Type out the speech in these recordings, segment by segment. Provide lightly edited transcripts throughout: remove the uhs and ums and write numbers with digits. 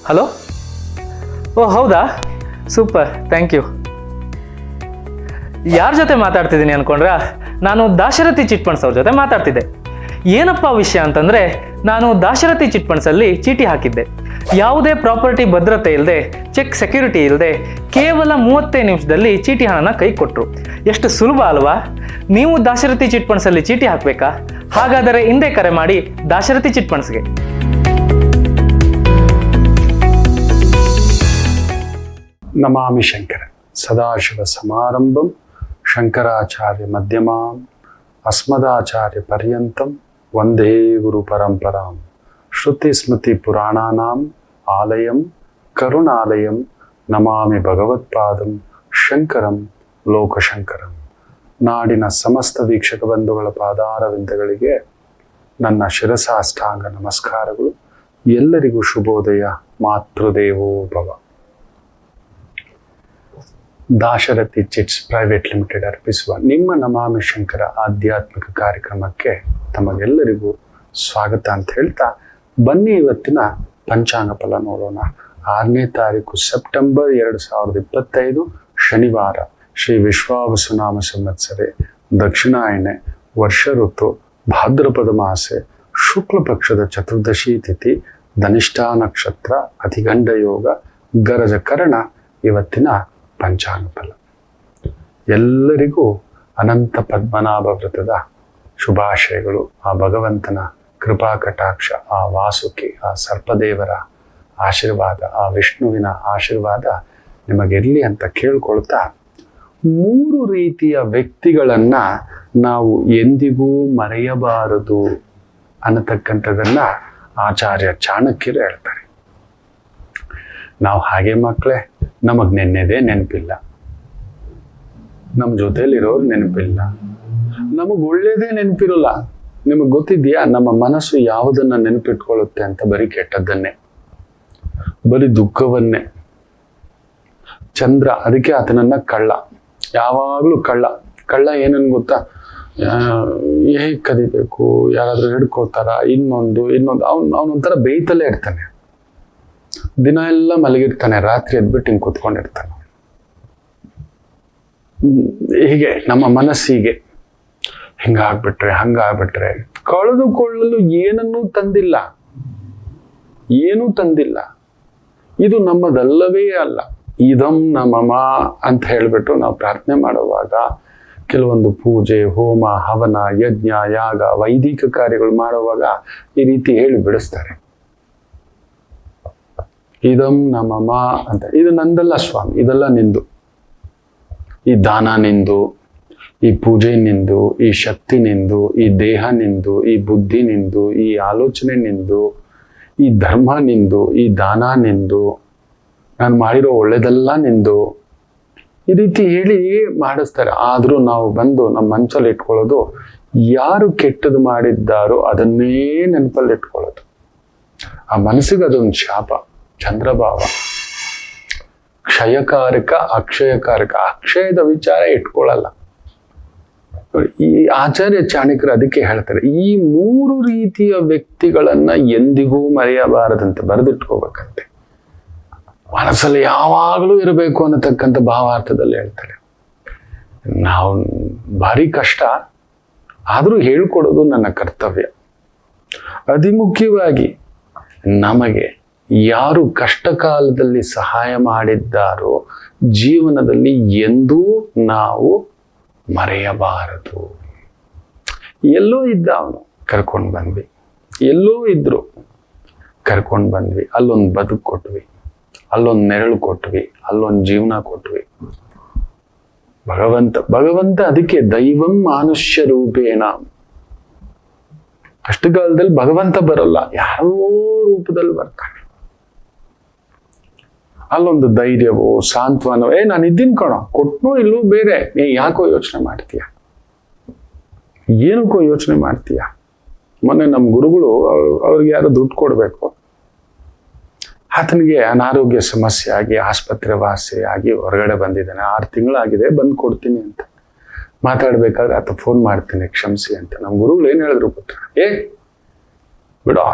Hello. ಓ ಹೌದಾ, super, thank you. ಯಾರ ಜೊತೆ ಮಾತಾಡ್ತಿದ್ದೀನಿ ಅಂದ್ಕೊಂಡ್ರಾ? ನಾನು ದಾಶರಥಿ ಚಿಟ್ ಫಂಡ್ಸ್ ಅವ್ರ ಜೊತೆ ಮಾತಾಡ್ತಿದ್ದೆ. ಏನಪ್ಪ ವಿಷಯ ಅಂತಂದರೆ, ನಾನು ದಾಶರಥಿ ಚಿಟ್ ಫಂಡ್ಸಲ್ಲಿ ಚೀಟಿ ಹಾಕಿದ್ದೆ. ಯಾವುದೇ ಪ್ರಾಪರ್ಟಿ ಭದ್ರತೆ ಇಲ್ಲದೆ, ಚೆಕ್ ಸೆಕ್ಯೂರಿಟಿ ಇಲ್ಲದೆ, ಕೇವಲ 35 ನಿಮಿಷದಲ್ಲಿ ಚೀಟಿ ಹಣನ ಕೈ ಕೊಟ್ಟರು. ಎಷ್ಟು ಸುಲಭ ಅಲ್ವಾ? ನೀವು ದಾಶರಥಿ ಚಿಟ್ ಫಂಡ್ಸಲ್ಲಿ ಚೀಟಿ ಹಾಕಬೇಕಾ? ಹಾಗಾದರೆ ಹಿಂದೆ ಕರೆ ಮಾಡಿ ದಾಶರಥಿ ಚಿಟ್ ಫಂಡ್ಸ್ಗೆ. ನಮಾಮಿ ಶಂಕರ ಸದಾಶಿವ ಸಮಾರಂಭಂ ಶಂಕರಾಚಾರ್ಯ ಮಧ್ಯಮಾಂ ಅಸ್ಮದಾಚಾರ್ಯ ಪರ್ಯಂತಂ ವಂದೇ ಗುರು ಪರಂಪರಾಂ ಶ್ರುತಿ ಸ್ಮೃತಿ ಪುರಾಣಾನಾಂ ಆಲಯಂ ಕರುಣಾಲಯಂ ನಮಾಮಿ ಭಗವತ್ಪಾದಂ ಶಂಕರಂ ಲೋಕಶಂಕರಂ. ನಾಡಿನ ಸಮಸ್ತ ವೀಕ್ಷಕ ಬಂಧುಗಳ ಪಾದಾರವಿಂದಗಳಿಗೆ ನನ್ನ ಶಿರಸಾಷ್ಟಾಂಗ ನಮಸ್ಕಾರಗಳು. ಎಲ್ಲರಿಗೂ ಶುಭೋದಯ. ಮಾತೃದೇವೋ ಭವ. ದಾಶರಥಿ ಚಿಟ್ಸ್ ಪ್ರೈವೇಟ್ ಲಿಮಿಟೆಡ್ ಅರ್ಪಿಸುವ ನಿಮ್ಮ ನಮಾಮಿ ಶಂಕರ ಆಧ್ಯಾತ್ಮಿಕ ಕಾರ್ಯಕ್ರಮಕ್ಕೆ ತಮಗೆಲ್ಲರಿಗೂ ಸ್ವಾಗತ ಅಂತ ಹೇಳ್ತಾ, ಬನ್ನಿ ಇವತ್ತಿನ ಪಂಚಾಂಗ ಫಲ ನೋಡೋಣ. 6ನೇ ತಾರೀಕು ಸೆಪ್ಟೆಂಬರ್ 2025 ಶನಿವಾರ, ಶ್ರೀ ವಿಶ್ವಾವಸುನಾಮ ಸಂವತ್ಸರೆ, ದಕ್ಷಿಣಾಯನೆ, ವರ್ಷ ಋತು, ಭಾದ್ರಪದ ಮಾಸೆ, ಶುಕ್ಲ ಪಕ್ಷದ ಚತುರ್ದಶಿ ತಿಥಿ, ಧನಿಷ್ಠಾ ನಕ್ಷತ್ರ, ಅತಿಗಂಡ ಯೋಗ, ಗರಜ ಕರ್ಣ ಇವತ್ತಿನ ಪಂಚಾಂಗ ಫಲ. ಎಲ್ಲರಿಗೂ ಅನಂತ ಪದ್ಮನಾಭ ವ್ರತದ ಶುಭಾಶಯಗಳು. ಆ ಭಗವಂತನ ಕೃಪಾ ಕಟಾಕ್ಷ, ಆ ವಾಸುಕಿ, ಆ ಸರ್ಪದೇವರ ಆಶೀರ್ವಾದ, ಆ ವಿಷ್ಣುವಿನ ಆಶೀರ್ವಾದ ನಿಮಗಿರಲಿ ಅಂತ ಕೇಳ್ಕೊಳ್ತಾ, 3 ರೀತಿಯ ವ್ಯಕ್ತಿಗಳನ್ನ ನಾವು ಎಂದಿಗೂ ಮರೆಯಬಾರದು ಅನ್ನತಕ್ಕಂಥದ್ದನ್ನ ಆಚಾರ್ಯ ಚಾಣಕ್ಯರು ಹೇಳ್ತಾರೆ. ನಾವು ಹಾಗೆ ಮಕ್ಕಳೇ, ನಮಗೆ ನೆನ್ನೆದೇ ನೆನಪಿಲ್ಲ, ನಮ್ಮ ಜೊತೆಲಿರೋರು ನೆನಪಿಲ್ಲ, ನಮಗೆ ಒಳ್ಳೇದೇ ನೆನಪಿರೋಲ್ಲ. ನಿಮಗೆ ಗೊತ್ತಿದೆಯಾ, ನಮ್ಮ ಮನಸ್ಸು ಯಾವುದನ್ನ ನೆನಪಿಟ್ಕೊಳ್ಳುತ್ತೆ ಅಂತ? ಬರೀ ಕೆಟ್ಟದ್ದನ್ನೇ, ಬರೀ ದುಃಖವನ್ನೇ. ಚಂದ್ರ, ಅದಕ್ಕೆ ಆತನನ್ನ ಕಳ್ಳ, ಯಾವಾಗಲೂ ಕಳ್ಳ. ಕಳ್ಳ ಏನನ್ ಗೊತ್ತಾ? ಹೇಗೆ ಕದಿಬೇಕು, ಯಾರಾದ್ರೂ ಹಿಡ್ಕೊಳ್ತಾರ, ಇನ್ನೊಂದು ಅವನೊಂಥರ ಬೇಯ್ತಲೇ ಇರ್ತಾನೆ. ದಿನ ಎಲ್ಲ ಮಲಗಿರ್ತಾನೆ, ರಾತ್ರಿ ಎದ್ಬಿಟ್ಟು ಹಿಂಗೆ ಕೂತ್ಕೊಂಡಿರ್ತಾನೆ. ಹೀಗೆ ನಮ್ಮ ಮನಸ್ಸಿಗೆ ಹಂಗಾಗ್ಬಿಟ್ರೆ ಕಳೆದುಕೊಳ್ಳಲು ಏನನ್ನೂ ತಂದಿಲ್ಲ, ಏನೂ ತಂದಿಲ್ಲ. ಇದು ನಮ್ಮದಲ್ಲವೇ ಅಲ್ಲ. ಇದಂ ನಮಮ ಅಂತ ಹೇಳ್ಬಿಟ್ಟು ನಾವು ಪ್ರಾರ್ಥನೆ ಮಾಡುವಾಗ, ಕೆಲವೊಂದು ಪೂಜೆ, ಹೋಮ, ಹವನ, ಯಜ್ಞ, ಯಾಗ, ವೈದಿಕ ಕಾರ್ಯಗಳು ಮಾಡುವಾಗ ಈ ರೀತಿ ಹೇಳಿ ಬಿಡಿಸ್ತಾರೆ. ಇದಂ ನಮಮ ಅಂತ. ಇದು ನಂದಲ್ಲ ಸ್ವಾಮಿ, ಇದೆಲ್ಲ ನಿಂದು. ಈ ದಾನ ನಿಂದು, ಈ ಪೂಜೆ ನಿಂದು, ಈ ಶಕ್ತಿ ನಿಂದು, ಈ ದೇಹ ನಿಂದು, ಈ ಬುದ್ಧಿ ನಿಂದು, ಈ ಆಲೋಚನೆ ನಿಂದು, ಈ ಧರ್ಮ ನಿಂದು, ಈ ದಾನ ನಿಂದು, ನಾನು ಮಾಡಿರೋ ಒಳ್ಳೇದೆಲ್ಲ ನಿಂದು, ಈ ರೀತಿ ಹೇಳಿ ಮಾಡಿಸ್ತಾರೆ. ಆದ್ರೂ ನಾವು ಬಂದು ನಮ್ಮ ಮನಸ್ಸಲ್ಲಿ ಇಟ್ಕೊಳ್ಳೋದು, ಯಾರು ಕೆಟ್ಟದ್ದು ಮಾಡಿದ್ದಾರೋ ಅದನ್ನೇ ನೆನಪಲ್ಲಿ ಇಟ್ಕೊಳ್ಳೋದು. ಆ ಮನಸ್ಸಿಗೆ ಅದೊಂದು ಶಾಪ, ಚಂದ್ರಭಾವ, ಕ್ಷಯಕಾರಕ, ಅಕ್ಷಯಕಾರಕ. ಅಕ್ಷಯದ ವಿಚಾರ ಇಟ್ಕೊಳ್ಳಲ್ಲ. ಈ ಆಚಾರ್ಯ ಚಾಣಕ್ಯರು ಅದಕ್ಕೆ ಹೇಳ್ತಾರೆ, ಈ 3 ರೀತಿಯ ವ್ಯಕ್ತಿಗಳನ್ನ ಎಂದಿಗೂ ಮರೆಯಬಾರದಂತೆ ಬರೆದಿಟ್ಕೋಬೇಕಂತೆ. ಮನಸ್ಸಲ್ಲಿ ಯಾವಾಗಲೂ ಇರಬೇಕು ಅನ್ನತಕ್ಕಂಥ ಭಾವಾರ್ಥದಲ್ಲಿ ಹೇಳ್ತಾರೆ. ನಾವು ಭಾರಿ ಕಷ್ಟ, ಆದರೂ ಹೇಳ್ಕೊಡೋದು ನನ್ನ ಕರ್ತವ್ಯ. ಅತಿ ಮುಖ್ಯವಾಗಿ ನಮಗೆ ಯಾರು ಕಷ್ಟ ಕಾಲದಲ್ಲಿ ಸಹಾಯ ಮಾಡಿದ್ದಾರೋ ಜೀವನದಲ್ಲಿ ಎಂದೂ ನಾವು ಮರೆಯಬಾರದು. ಎಲ್ಲೋ ಇದ್ದ ಅವನು, ಕರ್ಕೊಂಡು ಬಂದ್ವಿ. ಎಲ್ಲೋ ಇದ್ರು, ಕರ್ಕೊಂಡು ಬಂದ್ವಿ. ಅಲ್ಲೊಂದು ಬದುಕು ಕೊಟ್ವಿ, ಅಲ್ಲೊಂದು ನೆರಳು ಕೊಟ್ವಿ, ಅಲ್ಲೊಂದು ಜೀವನ ಕೊಟ್ವಿ. ಭಗವಂತ ಅದಕ್ಕೆ ದೈವಂ ಮಾನುಷ್ಯ ರೂಪೇಣ. ಕಷ್ಟಕಾಲದಲ್ಲಿ ಭಗವಂತ ಬರಲ್ಲ, ಯಾರೋ ರೂಪದಲ್ಲಿ ಬರ್ತಾನೆ. ಅಲ್ಲೊಂದು ಧೈರ್ಯವೋ, ಸಾಂತ್ವನೋ, ನಾನು ಇದ್ದೀನಿ ಕಣೋ, ಕೊಟ್ನೋ ಇಲ್ಲೋ ಬೇರೆ, ಯಾಕೋ ಯೋಚನೆ ಮಾಡ್ತೀಯ, ಏನಕ್ಕೋ ಯೋಚನೆ ಮಾಡ್ತೀಯ. ಮೊನ್ನೆ ನಮ್ಮ ಗುರುಗಳು, ಅವ್ರಿಗೆ ಯಾರೋ ದುಡ್ಡು ಕೊಡ್ಬೇಕು, ಆತನಿಗೆ ಅನಾರೋಗ್ಯ ಸಮಸ್ಯೆ ಆಗಿ ಆಸ್ಪತ್ರೆ ವಾಸಿ ಆಗಿ ಹೊರಗಡೆ ಬಂದಿದ್ದಾನೆ. 6 ತಿಂಗಳಾಗಿದೆ, ಬಂದು ಕೊಡ್ತೀನಿ ಅಂತ ಮಾತಾಡ್ಬೇಕಾದ್ರೆ ಆತ ಫೋನ್ ಮಾಡ್ತೀನಿ ಕ್ಷಮಿಸಿ ಅಂತ. ನಮ್ಮ ಗುರುಗಳು ಏನ್ ಹೇಳಿದ್ರು ಗೊತ್ತಾ? ಬಿಡೋ,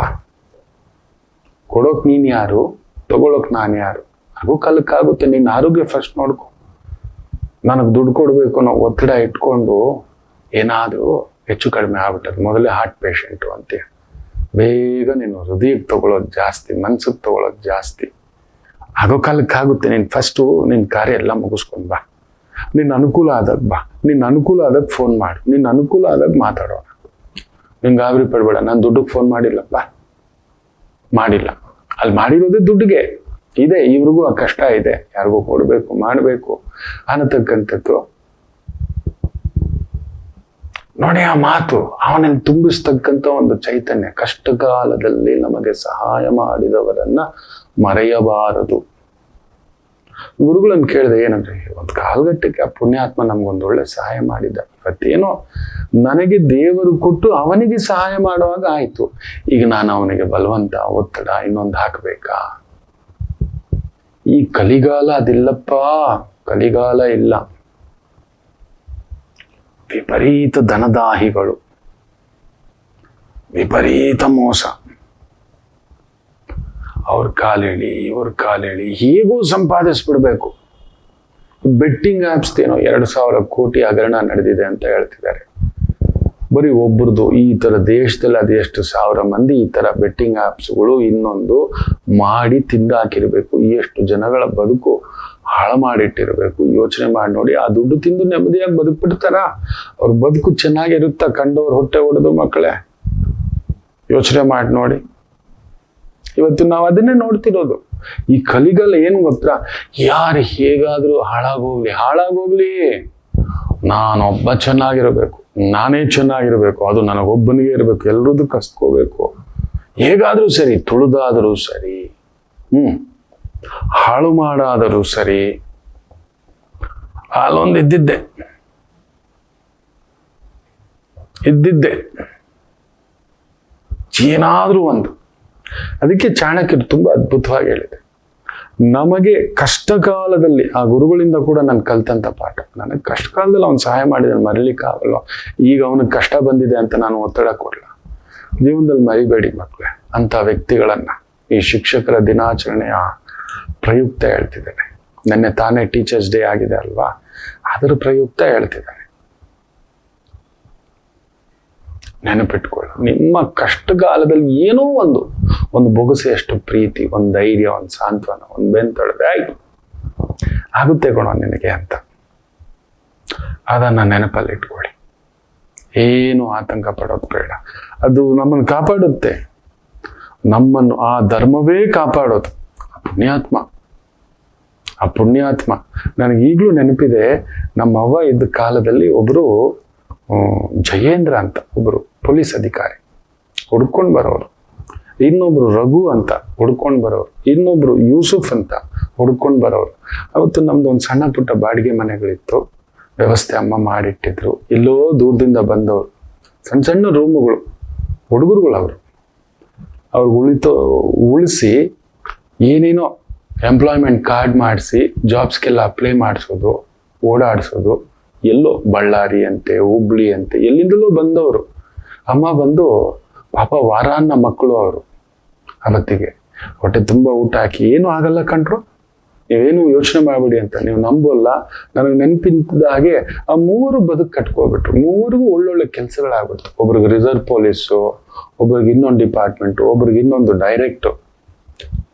ಕೊಡೋಕ್ ನೀನ್ ಯಾರು, ತಗೊಳಕ್ ನಾನು ಯಾರು? ಆಗೋ ಕಾಲಕ್ಕಾಗುತ್ತೆ. ನಿನ್ನ ಆರೋಗ್ಯ ಫಸ್ಟ್ ನೋಡ್ಕೊ. ನನಗೆ ದುಡ್ಡು ಕೊಡಬೇಕು ಅನ್ನೋ ಒತ್ತಡ ಇಟ್ಕೊಂಡು ಏನಾದರೂ ಹೆಚ್ಚು ಕಡಿಮೆ ಆಗ್ಬಿಟ್ಟದು, ಮೊದಲೇ ಹಾರ್ಟ್ ಪೇಷಂಟು ಅಂತೀಯ. ಬೇಗ ನೀನು ಹೃದಯಕ್ಕೆ ತಗೊಳ್ಳೋದು ಜಾಸ್ತಿ, ಮನ್ಸಿಗೆ ತಗೊಳ್ಳೋದು ಜಾಸ್ತಿ. ಆಗೋ ಕಾಲಕ್ಕಾಗುತ್ತೆ. ನೀನು ಫಸ್ಟು ನಿನ್ನ ಕಾರ್ಯ ಎಲ್ಲ ಮುಗಿಸ್ಕೊಂಡು ಬಾ. ನಿನ್ನ ಅನುಕೂಲ ಆದಾಗ ಬಾ. ನಿನ್ನ ಅನುಕೂಲ ಆದಾಗ ಫೋನ್ ಮಾಡು. ನಿನ್ನ ಅನುಕೂಲ ಆದಾಗ ಮಾತಾಡೋಣ. ನಿಂಗೆ ಗಾಬರಿ ಪಡ್ಬೇಡ. ನಾನು ದುಡ್ಡಿಗೆ ಫೋನ್ ಮಾಡಿಲ್ಲ ಬಾ, ಮಾಡಿಲ್ಲ. ಅಲ್ಲಿ ಮಾಡಿರೋದೇ ದುಡ್ಡಿಗೆ ಇದೆ. ಇವ್ರಿಗೂ ಆ ಕಷ್ಟ ಇದೆ, ಯಾರಿಗೂ ಕೊಡಬೇಕು, ಮಾಡಬೇಕು ಅನ್ನತಕ್ಕಂಥದ್ದು. ನೋಡಿ ಆ ಮಾತು ಅವನಲ್ಲಿ ತುಂಬಿಸ್ತಕ್ಕಂಥ ಒಂದು ಚೈತನ್ಯ. ಕಷ್ಟ ಕಾಲದಲ್ಲಿ ನಮಗೆ ಸಹಾಯ ಮಾಡಿದವರನ್ನ ಮರೆಯಬಾರದು. ಗುರುಗಳನ್ನು ಕೇಳಿದೆ, ಏನಂದ್ರೆ ಒಂದು ಕಾಲಘಟ್ಟಕ್ಕೆ ಆ ಪುಣ್ಯಾತ್ಮ ನಮ್ಗೊಂದು ಒಳ್ಳೆ ಸಹಾಯ ಮಾಡಿದ್ದ. ಇವತ್ತೇನೋ ನನಗೆ ದೇವರು ಕೊಟ್ಟು ಅವನಿಗೆ ಸಹಾಯ ಮಾಡುವಾಗ ಆಯ್ತು. ಈಗ ನಾನು ಅವನಿಗೆ ಬಲವಂತ, ಒತ್ತಡ ಇನ್ನೊಂದು ಹಾಕಬೇಕಾ? ಈ ಕಲಿಗಾಲ ಅದಿಲ್ಲಪ್ಪ. ಕಲಿಗಾಲ ಇಲ್ಲ. ವಿಪರೀತ ಧನದಾಹಿಗಳು, ವಿಪರೀತ ಮೋಸ, ಅವ್ರ ಕಾಲೇಳಿ ಇವ್ರ ಕಾಲೇಳಿ ಹೇಗೂ ಸಂಪಾದಿಸ್ಬಿಡ್ಬೇಕು. ಬೆಟ್ಟಿಂಗ್ ಆ್ಯಪ್ಸ್ ಏನೋ 2,000 ಕೋಟಿ ಹಗರಣ ನಡೆದಿದೆ ಅಂತ ಹೇಳ್ತಿದ್ದಾರೆ. ಬರೀ ಒಬ್ರದ್ದು. ಈ ತರ ದೇಶದಲ್ಲಿ ಅದೆಷ್ಟು ಸಾವಿರ ಮಂದಿ ಈ ತರ ಬೆಟ್ಟಿಂಗ್ ಆ್ಯಪ್ಸ್ಗಳು ಇನ್ನೊಂದು ಮಾಡಿ ತಿಂದಾಕಿರ್ಬೇಕು. ಎಷ್ಟು ಜನಗಳ ಬದುಕು ಹಾಳು ಮಾಡಿಟ್ಟಿರ್ಬೇಕು. ಯೋಚನೆ ಮಾಡಿ ನೋಡಿ. ಆ ದುಡ್ಡು ತಿಂದು ನೆಮ್ಮದಿಯಾಗಿ ಬದುಕ್ಬಿಡ್ತಾರ? ಅವ್ರ ಬದುಕು ಚೆನ್ನಾಗಿರುತ್ತಾ? ಕಂಡವ್ರ ಹೊಟ್ಟೆ ಹೊಡೆದು ಮಕ್ಕಳೇ, ಯೋಚನೆ ಮಾಡಿ ನೋಡಿ. ಇವತ್ತು ನಾವು ಅದನ್ನೇ ನೋಡ್ತಿರೋದು. ಈ ಕಲಿಗಾಲ ಏನು ಗೊತ್ತಾ? ಯಾರು ಹೇಗಾದ್ರೂ ಹಾಳಾಗೋಗ್ಲಿ, ನಾನೊಬ್ಬ ಚೆನ್ನಾಗಿರ್ಬೇಕು, ನಾನೇ ಚೆನ್ನಾಗಿರ್ಬೇಕು, ಅದು ನನಗೊಬ್ಬನಿಗೆ ಇರಬೇಕು, ಎಲ್ರದ್ದು ಕಸ್ಕೋಬೇಕು, ಹೇಗಾದ್ರೂ ಸರಿ, ತುಳಿದಾದರೂ ಸರಿ, ಹಾಳು ಮಾಡಾದರೂ ಸರಿ. ಅಲ್ಲೊಂದು ಇದ್ದಿದ್ದೆ ಏನಾದ್ರೂ ಒಂದು. ಅದಕ್ಕೆ ಚಾಣಕ್ಯರು ತುಂಬಾ ಅದ್ಭುತವಾಗಿ ಹೇಳಿದೆ. ನಮಗೆ ಕಷ್ಟ ಕಾಲದಲ್ಲಿ ಆ ಗುರುಗಳಿಂದ ಕೂಡ ನಾನು ಕಲ್ತಂತ ಪಾಠ. ನನಗೆ ಕಷ್ಟ ಕಾಲದಲ್ಲಿ ಅವ್ನು ಸಹಾಯ ಮಾಡಿದ ಮರಿಲಿಕ್ಕಾಗಲ್ಲ. ಈಗ ಅವನಿಗೆ ಕಷ್ಟ ಬಂದಿದೆ ಅಂತ ನಾನು ಒತ್ತಡ ಕೊಡಲ್ಲ. ಜೀವನದಲ್ಲಿ ಮರಿಬೇಡಿ ಮಕ್ಕಳೇ ಅಂತ ವ್ಯಕ್ತಿಗಳನ್ನ. ಈ ಶಿಕ್ಷಕರ ದಿನಾಚರಣೆಯ ಪ್ರಯುಕ್ತ ಹೇಳ್ತಿದ್ದೇನೆ. ನೆನ್ನೆ ತಾನೇ ಟೀಚರ್ಸ್ ಡೇ ಆಗಿದೆ ಅಲ್ವಾ, ಅದರ ಪ್ರಯುಕ್ತ ಹೇಳ್ತಿದ್ದೇನೆ. ನೆನಪಿಟ್ಕೊಳ್ಳಿ, ನಿಮ್ಮ ಕಷ್ಟಕಾಲದಲ್ಲಿ ಏನೋ ಒಂದು ಬೊಗಸೆಯಷ್ಟು ಪ್ರೀತಿ, ಒಂದು ಧೈರ್ಯ, ಒಂದು ಸಾಂತ್ವನ, ಒಂದು ಬೆಂತೊಡದೆ ಆಗುತ್ತೆ ಕಣೋ ನಿನಗೆ ಅಂತ ಅದನ್ನ ನೆನಪಲ್ಲಿ ಇಟ್ಕೊಳ್ಳಿ. ಏನು ಆತಂಕ ಪಡೋದು ಬೇಡ. ಅದು ನಮ್ಮನ್ನು ಕಾಪಾಡುತ್ತೆ. ನಮ್ಮನ್ನು ಆ ಧರ್ಮವೇ ಕಾಪಾಡೋದು. ಆ ಪುಣ್ಯಾತ್ಮ ನನಗೆ ಈಗಲೂ ನೆನಪಿದೆ. ನಮ್ಮ ಅವ್ವ ಇದ್ದ ಕಾಲದಲ್ಲಿ ಒಬ್ರು ಜಯೇಂದ್ರ ಅಂತ ಒಬ್ರು ಪೊಲೀಸ್ ಅಧಿಕಾರಿ ಹುಡ್ಕೊಂಡು ಬರೋರು, ಇನ್ನೊಬ್ರು ರಘು ಅಂತ ಹುಡ್ಕೊಂಡು ಬರೋರು, ಇನ್ನೊಬ್ರು ಯೂಸುಫ್ ಅಂತ ಹುಡ್ಕೊಂಡು ಬರೋರು. ಅವತ್ತು ನಮ್ದು ಒಂದು ಸಣ್ಣ ಪುಟ್ಟ ಬಾಡಿಗೆ ಮನೆಗಳಿತ್ತು, ವ್ಯವಸ್ಥೆ ಅಮ್ಮ ಮಾಡಿಟ್ಟಿದ್ರು. ಎಲ್ಲೋ ದೂರದಿಂದ ಬಂದವರು, ಸಣ್ಣ ಸಣ್ಣ ರೂಮುಗಳು, ಹುಡುಗರುಗಳು. ಅವ್ರಿಗೆ ಉಳಿಸಿ ಏನೇನೋ ಎಂಪ್ಲಾಯ್ಮೆಂಟ್ ಕಾರ್ಡ್ ಮಾಡಿಸಿ ಜಾಬ್ಸ್ಗೆಲ್ಲ ಅಪ್ಲೈ ಮಾಡಿಸೋದು, ಓಡಾಡಿಸೋದು. ಎಲ್ಲೋ ಬಳ್ಳಾರಿ ಅಂತೆ, ಹುಬ್ಳಿ ಅಂತೆ, ಎಲ್ಲಿಂದಲೂ ಬಂದವರು. ಅಮ್ಮ ಬಂದು ಪಾಪ ವಾರಾನ್ನ ಮಕ್ಕಳು ಅವರು. ಅವತ್ತಿಗೆ ಹೊಟ್ಟೆ ತುಂಬ ಊಟ ಹಾಕಿ, ಏನೂ ಆಗಲ್ಲ ಕಣ್ರು, ನೀವೇನು ಯೋಚನೆ ಮಾಡಬೇಡಿ ಅಂತ. ನೀವು ನಂಬೋಲ್ಲ, ನನಗೆ ನೆನಪಿದ್ದ ಹಾಗೆ ಆ 3 ಬದುಕು ಕಟ್ಕೋಬಿಟ್ರು. 3ಗೂ ಒಳ್ಳೊಳ್ಳೆ ಕೆಲಸಗಳಾಗ್ಬಿಡ್ತು. ಒಬ್ರಿಗೆ ರಿಸರ್ವ್ ಪೊಲೀಸು, ಒಬ್ರಿಗೆ ಇನ್ನೊಂದು ಡಿಪಾರ್ಟ್ಮೆಂಟು, ಒಬ್ರಿಗೆ ಇನ್ನೊಂದು ಡೈರೆಕ್ಟು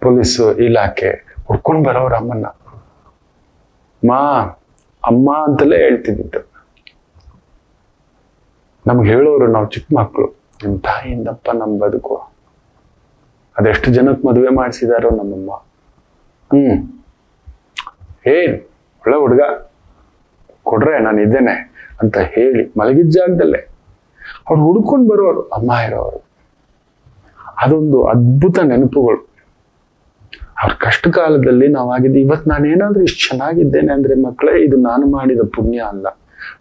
ಪೊಲೀಸ್ ಇಲಾಖೆ ಹುಡ್ಕೊಂಡು ಬರೋರು ಅಮ್ಮನ್ನ. ಅಮ್ಮ ಅಂತಲೇ ಹೇಳ್ತಿದ್ದಿದ್ದು. ನಮ್ಗೆ ಹೇಳೋರು, ನಾವು ಚಿಕ್ಕ ಮಕ್ಕಳು, ನಿಮ್ಮ ತಾಯಿಯಿಂದಪ್ಪ ನಮ್ಮ ಬದುಕು. ಅದೆಷ್ಟು ಜನಕ್ಕೆ ಮದುವೆ ಮಾಡಿಸಿದಾರೋ ನಮ್ಮಮ್ಮ. ಒಳ್ಳೆ ಹುಡುಗ ಕೊಡ್ರೆ ನಾನು ಇದ್ದೇನೆ ಅಂತ ಹೇಳಿ ಮಲಗಿದ ಜಾಗದಲ್ಲೇ ಅವ್ರು ಹುಡ್ಕೊಂಡು ಬರೋರು ಅಮ್ಮ ಇರೋರು. ಅದೊಂದು ಅದ್ಭುತ ನೆನಪುಗಳು. ಅವ್ರ ಕಷ್ಟ ಕಾಲದಲ್ಲಿ ನಾವಾಗಿದ್ದು. ಇವತ್ತು ನಾನೇನಾದ್ರೂ ಇಷ್ಟು ಚೆನ್ನಾಗಿದ್ದೇನೆ ಅಂದ್ರೆ ಮಕ್ಕಳೇ, ಇದು ನಾನು ಮಾಡಿದ ಪುಣ್ಯ ಅಲ್ಲ,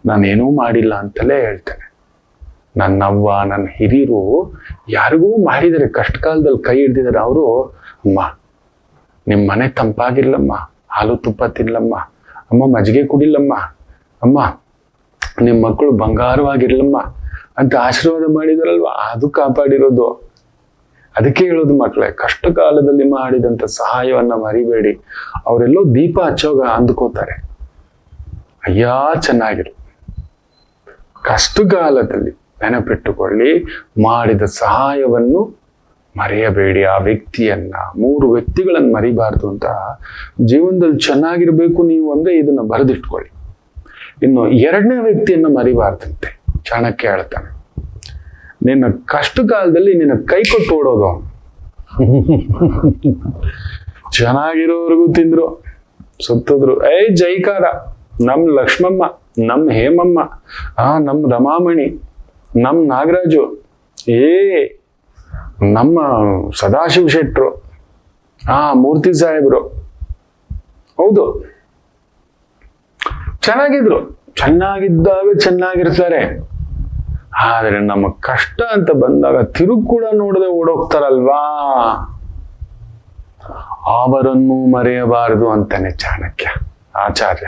ನಾನೇನೂ ಮಾಡಿಲ್ಲ ಅಂತಲೇ ಹೇಳ್ತೇನೆ. ನನ್ನ ಅವ್ವ, ನನ್ನ ಹಿರಿಯರು ಯಾರಿಗೂ ಮಾಡಿದರೆ, ಕಷ್ಟ ಕಾಲದಲ್ಲಿ ಕೈ ಹಿಡ್ದಿದ್ದಾರೆ. ಅವರು, ಅಮ್ಮ ನಿಮ್ಮ ಮನೆ ತಂಪಾಗಿರ್ಲಮ್ಮ, ಹಾಲು ತುಪ್ಪ ತಿನ್ಲಮ್ಮ, ಅಮ್ಮ ಮಜ್ಜಿಗೆ ಕುಡಿಲಮ್ಮ, ಅಮ್ಮ ನಿಮ್ಮ ಮಕ್ಕಳು ಬಂಗಾರವಾಗಿರ್ಲಮ್ಮ ಅಂತ ಆಶೀರ್ವಾದ ಮಾಡಿದಾರಲ್ವ, ಅದು ಕಾಪಾಡಿರೋದು. ಅದಕ್ಕೆ ಹೇಳೋದು ಮಕ್ಕಳೇ, ಕಷ್ಟ ಕಾಲದಲ್ಲಿ ಮಾಡಿದಂಥ ಸಹಾಯವನ್ನ ಮರಿಬೇಡಿ. ಅವರೆಲ್ಲೋ ದೀಪ ಹಚ್ಚೋಗ ಅಂದ್ಕೋತಾರೆ, ಅಯ್ಯ ಚೆನ್ನಾಗಿರು. ಕಷ್ಟ ಕಾಲದಲ್ಲಿ ನೆನಪಿಟ್ಟುಕೊಳ್ಳಿ, ಮಾಡಿದ ಸಹಾಯವನ್ನು ಮರೆಯಬೇಡಿ. ಆ ವ್ಯಕ್ತಿಯನ್ನ, 3 ವ್ಯಕ್ತಿಗಳನ್ನು ಮರಿಬಾರ್ದು ಅಂತ. ಜೀವನದಲ್ಲಿ ಚೆನ್ನಾಗಿರ್ಬೇಕು ನೀವು ಅಂದ್ರೆ ಇದನ್ನ ಬರೆದಿಟ್ಕೊಳ್ಳಿ. ಇನ್ನು 2ನೇ ವ್ಯಕ್ತಿಯನ್ನ ಮರಿಬಾರ್ದಂತೆ. ಚಾಣಕ್ಯ ಹೇಳ್ತಾನೆ, ನಿನ್ನ ಕಷ್ಟ ಕಾಲದಲ್ಲಿ ನಿನ್ನ ಕೈ ಕೊಟ್ಟು ಓಡೋದು. ಚೆನ್ನಾಗಿರೋವರೆಗೂ ತಿಂದ್ರು, ಸುತ್ತಿದ್ರು, ಜೈಕಾರ, ನಮ್ ಲಕ್ಷ್ಮಮ್ಮ, ನಮ್ ಹೇಮಮ್ಮ, ನಮ್ ರಮಾಮಣಿ, ನಮ್ ನಾಗರಾಜು, ನಮ್ಮ ಸದಾಶಿವ ಶೆಟ್ರು, ಮೂರ್ತಿ ಸಾಹೇಬ್ರು. ಹೌದು, ಚೆನ್ನಾಗಿದ್ರು, ಚೆನ್ನಾಗಿದ್ದಾಗ ಚೆನ್ನಾಗಿರ್ತಾರೆ. ಆದ್ರೆ ನಮ್ಮ ಕಷ್ಟ ಅಂತ ಬಂದಾಗ ತಿರುಗ್ ಕೂಡ ನೋಡದೆ ಓಡೋಗ್ತಾರಲ್ವಾ, ಅವರನ್ನು ಮರೆಯಬಾರದು ಅಂತಾನೆ ಚಾಣಕ್ಯ. ಆಚಾರ್ಯ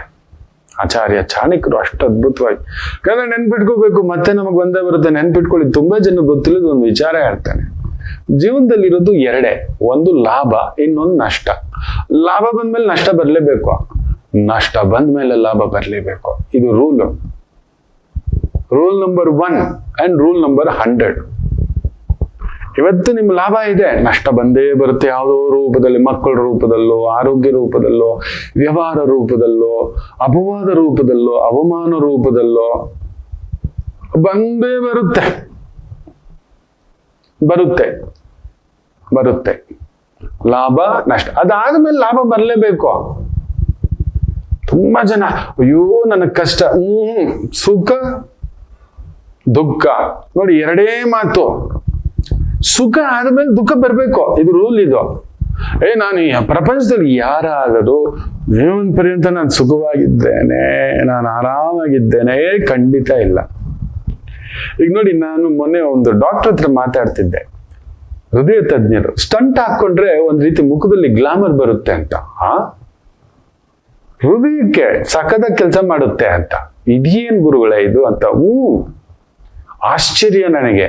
ಚಾಣಕ್ಯರು ಅಷ್ಟು ಅದ್ಭುತವಾಗಿ. ಯಾಕಂದ್ರೆ ನೆನ್ಪಿಟ್ಕೋಬೇಕು, ಮತ್ತೆ ನಮಗ್ ಬಂದೇ ಬರುತ್ತೆ. ನೆನ್ಪಿಟ್ಕೊಳ್ಳಿ, ತುಂಬಾ ಜನ ಗೊತ್ತಿಲ್ಲದ ಒಂದು ವಿಚಾರ ಹೇಳ್ತಾನೆ. ಜೀವನದಲ್ಲಿರೋದು 2, ಒಂದು ಲಾಭ, ಇನ್ನೊಂದು ನಷ್ಟ. ಲಾಭ ಬಂದ್ಮೇಲೆ ನಷ್ಟ ಬರ್ಲೇಬೇಕು, ನಷ್ಟ ಬಂದ್ಮೇಲೆ ಲಾಭ ಬರ್ಲೇಬೇಕು. ಇದು rule number 1 and rule number 100. ಇವತ್ತು ನಿಮ್ ಲಾಭ ಇದೆ, ನಷ್ಟ ಬಂದೇ ಬರುತ್ತೆ. ಯಾವುದೋ ರೂಪದಲ್ಲಿ, ಮಕ್ಕಳ ರೂಪದಲ್ಲೋ, ಆರೋಗ್ಯ ರೂಪದಲ್ಲೋ, ವ್ಯವಹಾರ ರೂಪದಲ್ಲೋ, ಅಪವಾದ ರೂಪದಲ್ಲೋ, ಅವಮಾನ ರೂಪದಲ್ಲೋ ಬಂದೇ ಬರುತ್ತೆ ಲಾಭ ನಷ್ಟ. ಅದಾದ್ಮೇಲೆ ಲಾಭ ಬರ್ಲೇಬೇಕು. ತುಂಬಾ ಜನ, ಅಯ್ಯೋ ನನಗ್ ಕಷ್ಟ, ಸುಖ ದುಃಖ ನೋಡಿ, 2 ಮಾತು. ಸುಖ ಆದ್ಮೇಲೆ ದುಃಖ ಬರ್ಬೇಕು, ಇದು ರೂಲ್. ಇದು ನಾನು ಈ ಪ್ರಪಂಚದಲ್ಲಿ ಯಾರಾದರೂ ಜೀವನ ಪರ್ಯಂತ ನಾನು ಸುಖವಾಗಿದ್ದೇನೆ, ನಾನು ಆರಾಮಾಗಿದ್ದೇನೆ, ಖಂಡಿತ ಇಲ್ಲ. ಈಗ ನೋಡಿ, ನಾನು ಮೊನ್ನೆ ಒಂದು ಡಾಕ್ಟರ್ ಹತ್ರ ಮಾತಾಡ್ತಿದ್ದೆ. ಹೃದಯ ತಜ್ಞರು ಸ್ಟಂಟ್ ಹಾಕೊಂಡ್ರೆ ಒಂದ್ ರೀತಿ ಮುಖದಲ್ಲಿ ಗ್ಲಾಮರ್ ಬರುತ್ತೆ ಅಂತ. ಹೃದಯಕ್ಕೆ ಸಖದ ಕೆಲಸ ಮಾಡುತ್ತೆ ಅಂತ. ಇದೇನ್ ಗುರುಗಳೇ ಇದು ಅಂತ. ಆಶ್ಚರ್ಯ ನನಗೆ.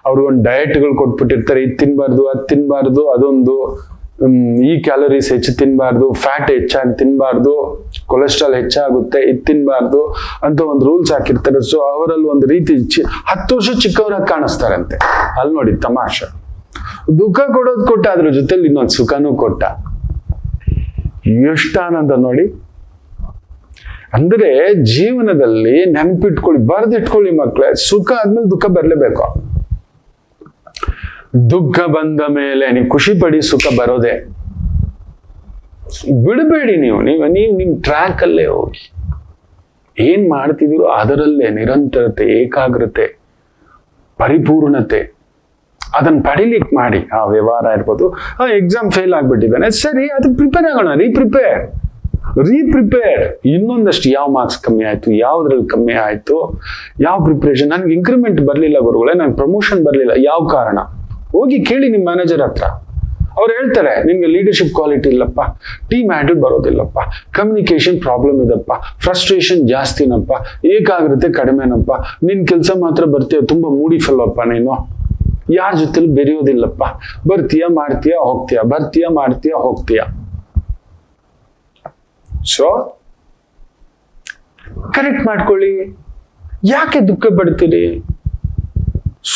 ಅವ್ರು ಒಂದು ಡಯಟ್ಗಳು ಕೊಟ್ಬಿಟ್ಟಿರ್ತಾರೆ, ಇದು ತಿನ್ಬಾರ್ದು, ಅದು ತಿನ್ಬಾರ್ದು, ಅದೊಂದು ಈ ಕ್ಯಾಲರೀಸ್ ಹೆಚ್ಚು ತಿನ್ಬಾರ್ದು, ಫ್ಯಾಟ್ ಹೆಚ್ಚಾಗಿ ತಿನ್ಬಾರ್ದು, ಕೊಲೆಸ್ಟ್ರಾಲ್ ಹೆಚ್ಚಾಗುತ್ತೆ, ಇದು ತಿನ್ಬಾರ್ದು ಅಂತ ಒಂದು ರೂಲ್ಸ್ ಹಾಕಿರ್ತಾರೆ. ಸೊ ಅವರಲ್ಲಿ ಒಂದು ರೀತಿ 10 ವರ್ಷ ಚಿಕ್ಕವರಾಗಿ ಕಾಣಿಸ್ತಾರಂತೆ. ಅಲ್ಲಿ ನೋಡಿ ತಮಾಷೆ. ದುಃಖ ಕೊಡೋದು ಕೊಟ್ಟ, ಅದ್ರ ಜೊತೆಲಿ ಇನ್ನೊಂದು ಸುಖನೂ ಕೊಟ್ಟ. ಎಷ್ಟು ಆನಂದ ನೋಡಿ. ಅಂದ್ರೆ ಜೀವನದಲ್ಲಿ ನೆನಪಿಟ್ಕೊಳ್ಳಿ, ಬರೆದಿಟ್ಕೊಳ್ಳಿ ಮಕ್ಕಳೇ, ಸುಖ ಆದ್ಮೇಲೆ ದುಃಖ ಬರ್ಲೇಬೇಕು. ದುಃಖ ಬಂದ ಮೇಲೆ ನೀವು ಖುಷಿ ಪಡಿ, ಸುಖ ಬರೋದೆ. ಬಿಡಬೇಡಿ. ನೀವು ನಿಮ್ ಟ್ರ್ಯಾಕ್ ಅಲ್ಲೇ ಹೋಗಿ, ಏನ್ ಮಾಡ್ತಿದ್ದೀರೋ ಅದರಲ್ಲೇ ನಿರಂತರತೆ, ಏಕಾಗ್ರತೆ, ಪರಿಪೂರ್ಣತೆ ಅದನ್ನ ಪಡಿಲಿಕ್ಕೆ ಮಾಡಿ. ಆ ವ್ಯವಹಾರ ಇರ್ಬೋದು, ಎಕ್ಸಾಮ್ ಫೇಲ್ ಆಗ್ಬಿಟ್ಟಿದ್ದಾನೆ, ಸರಿ, ಅದಕ್ಕೆ ಪ್ರಿಪೇರ್ ಆಗೋಣ. ರೀಪ್ರಿಪೇರ್. ಇನ್ನೊಂದಷ್ಟು ಯಾವ ಮಾರ್ಕ್ಸ್ ಕಮ್ಮಿ ಆಯ್ತು, ಯಾವ್ದ್ರಲ್ಲಿ ಕಮ್ಮಿ ಆಯ್ತು, ಯಾವ ಪ್ರಿಪರೇಷನ್, ನನ್ಗೆ ಇನ್ಕ್ರಿಮೆಂಟ್ ಬರ್ಲಿಲ್ಲ ಗುರುಗಳೇ, ನನ್ಗೆ ಪ್ರಮೋಷನ್ ಬರ್ಲಿಲ್ಲ, ಯಾವ ಕಾರಣ? ಹೋಗಿ ಕೇಳಿ ನಿಮ್ ಮ್ಯಾನೇಜರ್ ಹತ್ರ. ಅವ್ರು ಹೇಳ್ತಾರೆ, ನಿನ್ಗೆ ಲೀಡರ್ಶಿಪ್ ಕ್ವಾಲಿಟಿ ಇಲ್ಲಪ್ಪ, ಟೀಮ್ ಹ್ಯಾಂಡಲ್ ಬರೋದಿಲ್ಲಪ್ಪ, ಕಮ್ಯುನಿಕೇಶನ್ ಪ್ರಾಬ್ಲಮ್ ಇದಪ್ಪ, ಫ್ರಸ್ಟ್ರೇಷನ್ ಜಾಸ್ತಿನಪ್ಪ, ಏಕಾಗ್ರತೆ ಕಡಿಮೆನಪ್ಪ, ನಿನ್ ಕೆಲಸ ಮಾತ್ರ ಬರ್ತೀಯ, ತುಂಬಾ ಮೂಡಿ ಫೆಲ್ಲೋಪ್ಪ ನೀನು, ಯಾರ ಜೊತೆಲಿ ಬೆರೆಯೋದಿಲ್ಲಪ್ಪ, ಬರ್ತೀಯ ಮಾಡ್ತೀಯ ಹೋಗ್ತೀಯ, ಬರ್ತೀಯ ಮಾಡ್ತೀಯ ಹೋಗ್ತೀಯ. ಸೊ ಕರೆಕ್ಟ್ ಮಾಡ್ಕೊಳ್ಳಿ. ಯಾಕೆ ದುಃಖ ಪಡ್ತೀರಿ?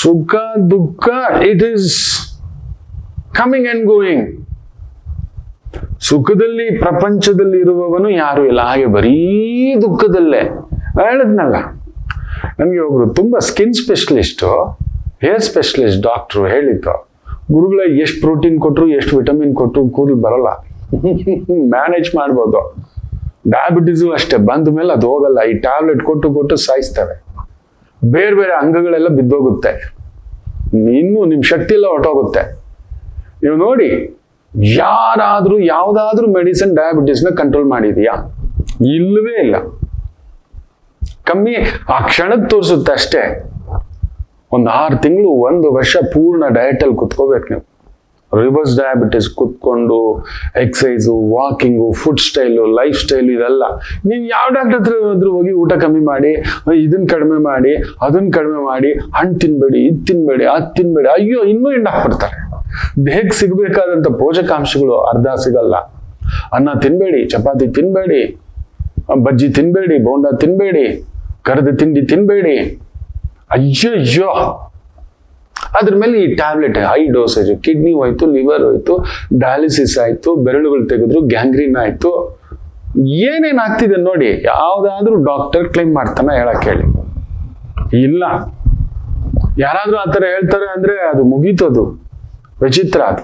ಸುಖ ದುಃಖ, it is coming and going. ಸುಖದಲ್ಲಿ ಪ್ರಪಂಚದಲ್ಲಿ ಇರುವವನು ಯಾರು ಇಲ್ಲ, ಹಾಗೆ ಬರೀ ದುಃಖದಲ್ಲೇ. ಹೇಳಿದ್ನಲ್ಲ, ನನಗೆ ಒಬ್ರು ತುಂಬಾ skin specialist, hair specialist doctor ಹೇಳಿದ್ದು, ಗುರುಗಳ ಎಷ್ಟು ಪ್ರೋಟೀನ್ ಕೊಟ್ಟರು, ಎಷ್ಟು ವಿಟಮಿನ್ ಕೊಟ್ಟರು ಕೂದಲು ಬರಲ್ಲ, ಮ್ಯಾನೇಜ್ ಮಾಡ್ಬೋದು. ಡಯಾಬಿಟೀಸು ಅಷ್ಟೇ, ಬಂದ ಮೇಲೆ ಅದು ಹೋಗಲ್ಲ. ಈ ಟ್ಯಾಬ್ಲೆಟ್ ಕೊಟ್ಟು ಸಾಯಿಸ್ತವೆ, ಬೇರೆ ಬೇರೆ ಅಂಗಗಳೆಲ್ಲ ಬಿದ್ದೋಗುತ್ತೆ, ಇನ್ನು ನಿಮ್ ಶಕ್ತಿ ಎಲ್ಲ ಹೊಟ್ಟೋಗುತ್ತೆ. ನೀವು ನೋಡಿ, ಯಾರಾದ್ರೂ ಯಾವ್ದಾದ್ರೂ ಮೆಡಿಸಿನ್ ಡಯಾಬಿಟೀಸ್ನ ಕಂಟ್ರೋಲ್ ಮಾಡಿದೀಯಾ? ಇಲ್ಲವೇ ಇಲ್ಲ. ಕಮ್ಮಿ ಆ ಕ್ಷಣಕ್ಕೆ ತೋರಿಸುತ್ತೆ ಅಷ್ಟೇ. ಒಂದು 6 ತಿಂಗಳು 1 ವರ್ಷ ಪೂರ್ಣ ಡಯಟ್ ಅಲ್ಲಿ ಕುತ್ಕೋಬೇಕು ನೀವು. ರಿವರ್ಸ್ ಡಯಾಬಿಟಿಸ್ ಕುತ್ಕೊಂಡು exercise, walking, food style, life style ಇದೆಲ್ಲ. ನೀವು ಯಾವ ಡಾಕ್ಟರ್ ಹತ್ರ ಹೋದ್ರೂ ಹೋಗಿ ಊಟ ಕಮ್ಮಿ ಮಾಡಿ, ಇದನ್ನ ಕಡಿಮೆ ಮಾಡಿ, ಅದನ್ನ ಕಡಿಮೆ ಮಾಡಿ, ಹಣ್ಣು ತಿನ್ಬೇಡಿ, ಇದು ತಿನ್ಬೇಡಿ, ಅದು ತಿನ್ಬೇಡಿ, ಅಯ್ಯೋ ಇನ್ನೂ ಎಂಡ್ ಹಾಕ್ಬಿಡ್ತಾರೆ. ದೇಹಕ್ಕೆ ಸಿಗಬೇಕಾದಂಥ ಪೋಷಕಾಂಶಗಳು ಅರ್ಧ ಸಿಗಲ್ಲ. ಅನ್ನ ತಿನ್ಬೇಡಿ, ಚಪಾತಿ ತಿನ್ಬೇಡಿ, ಬಜ್ಜಿ ತಿನ್ಬೇಡಿ, ಬೋಂಡ ತಿನ್ಬೇಡಿ, ಕರೆದ ತಿಂಡಿ ತಿನ್ಬೇಡಿ. ಅಯ್ಯಯ್ಯೋ, ಅದ್ರ ಮೇಲೆ ಈ ಟ್ಯಾಬ್ಲೆಟ್ ಹೈ ಡೋಸೇಜ್, ಕಿಡ್ನಿ ಹೋಯ್ತು, ಲಿವರ್ ಹೋಯ್ತು, ಡಯಾಲಿಸಿಸ್ ಆಯ್ತು, ಬೆರಳುಗಳು ತೆಗೆದ್ರು, ಗ್ಯಾಂಗ್ರೀನ್ ಆಯ್ತು, ಏನೇನ್ ಆಗ್ತಿದೆ ನೋಡಿ. ಯಾವ್ದಾದ್ರೂ ಡಾಕ್ಟರ್ ಕ್ಲೈಮ್ ಮಾಡ್ತಾನ ಹೇಳಕ್ ಹೇಳಿ? ಇಲ್ಲ. ಯಾರಾದ್ರೂ ಆತರ ಹೇಳ್ತಾರೆ ಅಂದ್ರೆ ಅದು ಮುಗೀತದು, ವಿಚಿತ್ರ ಅದು.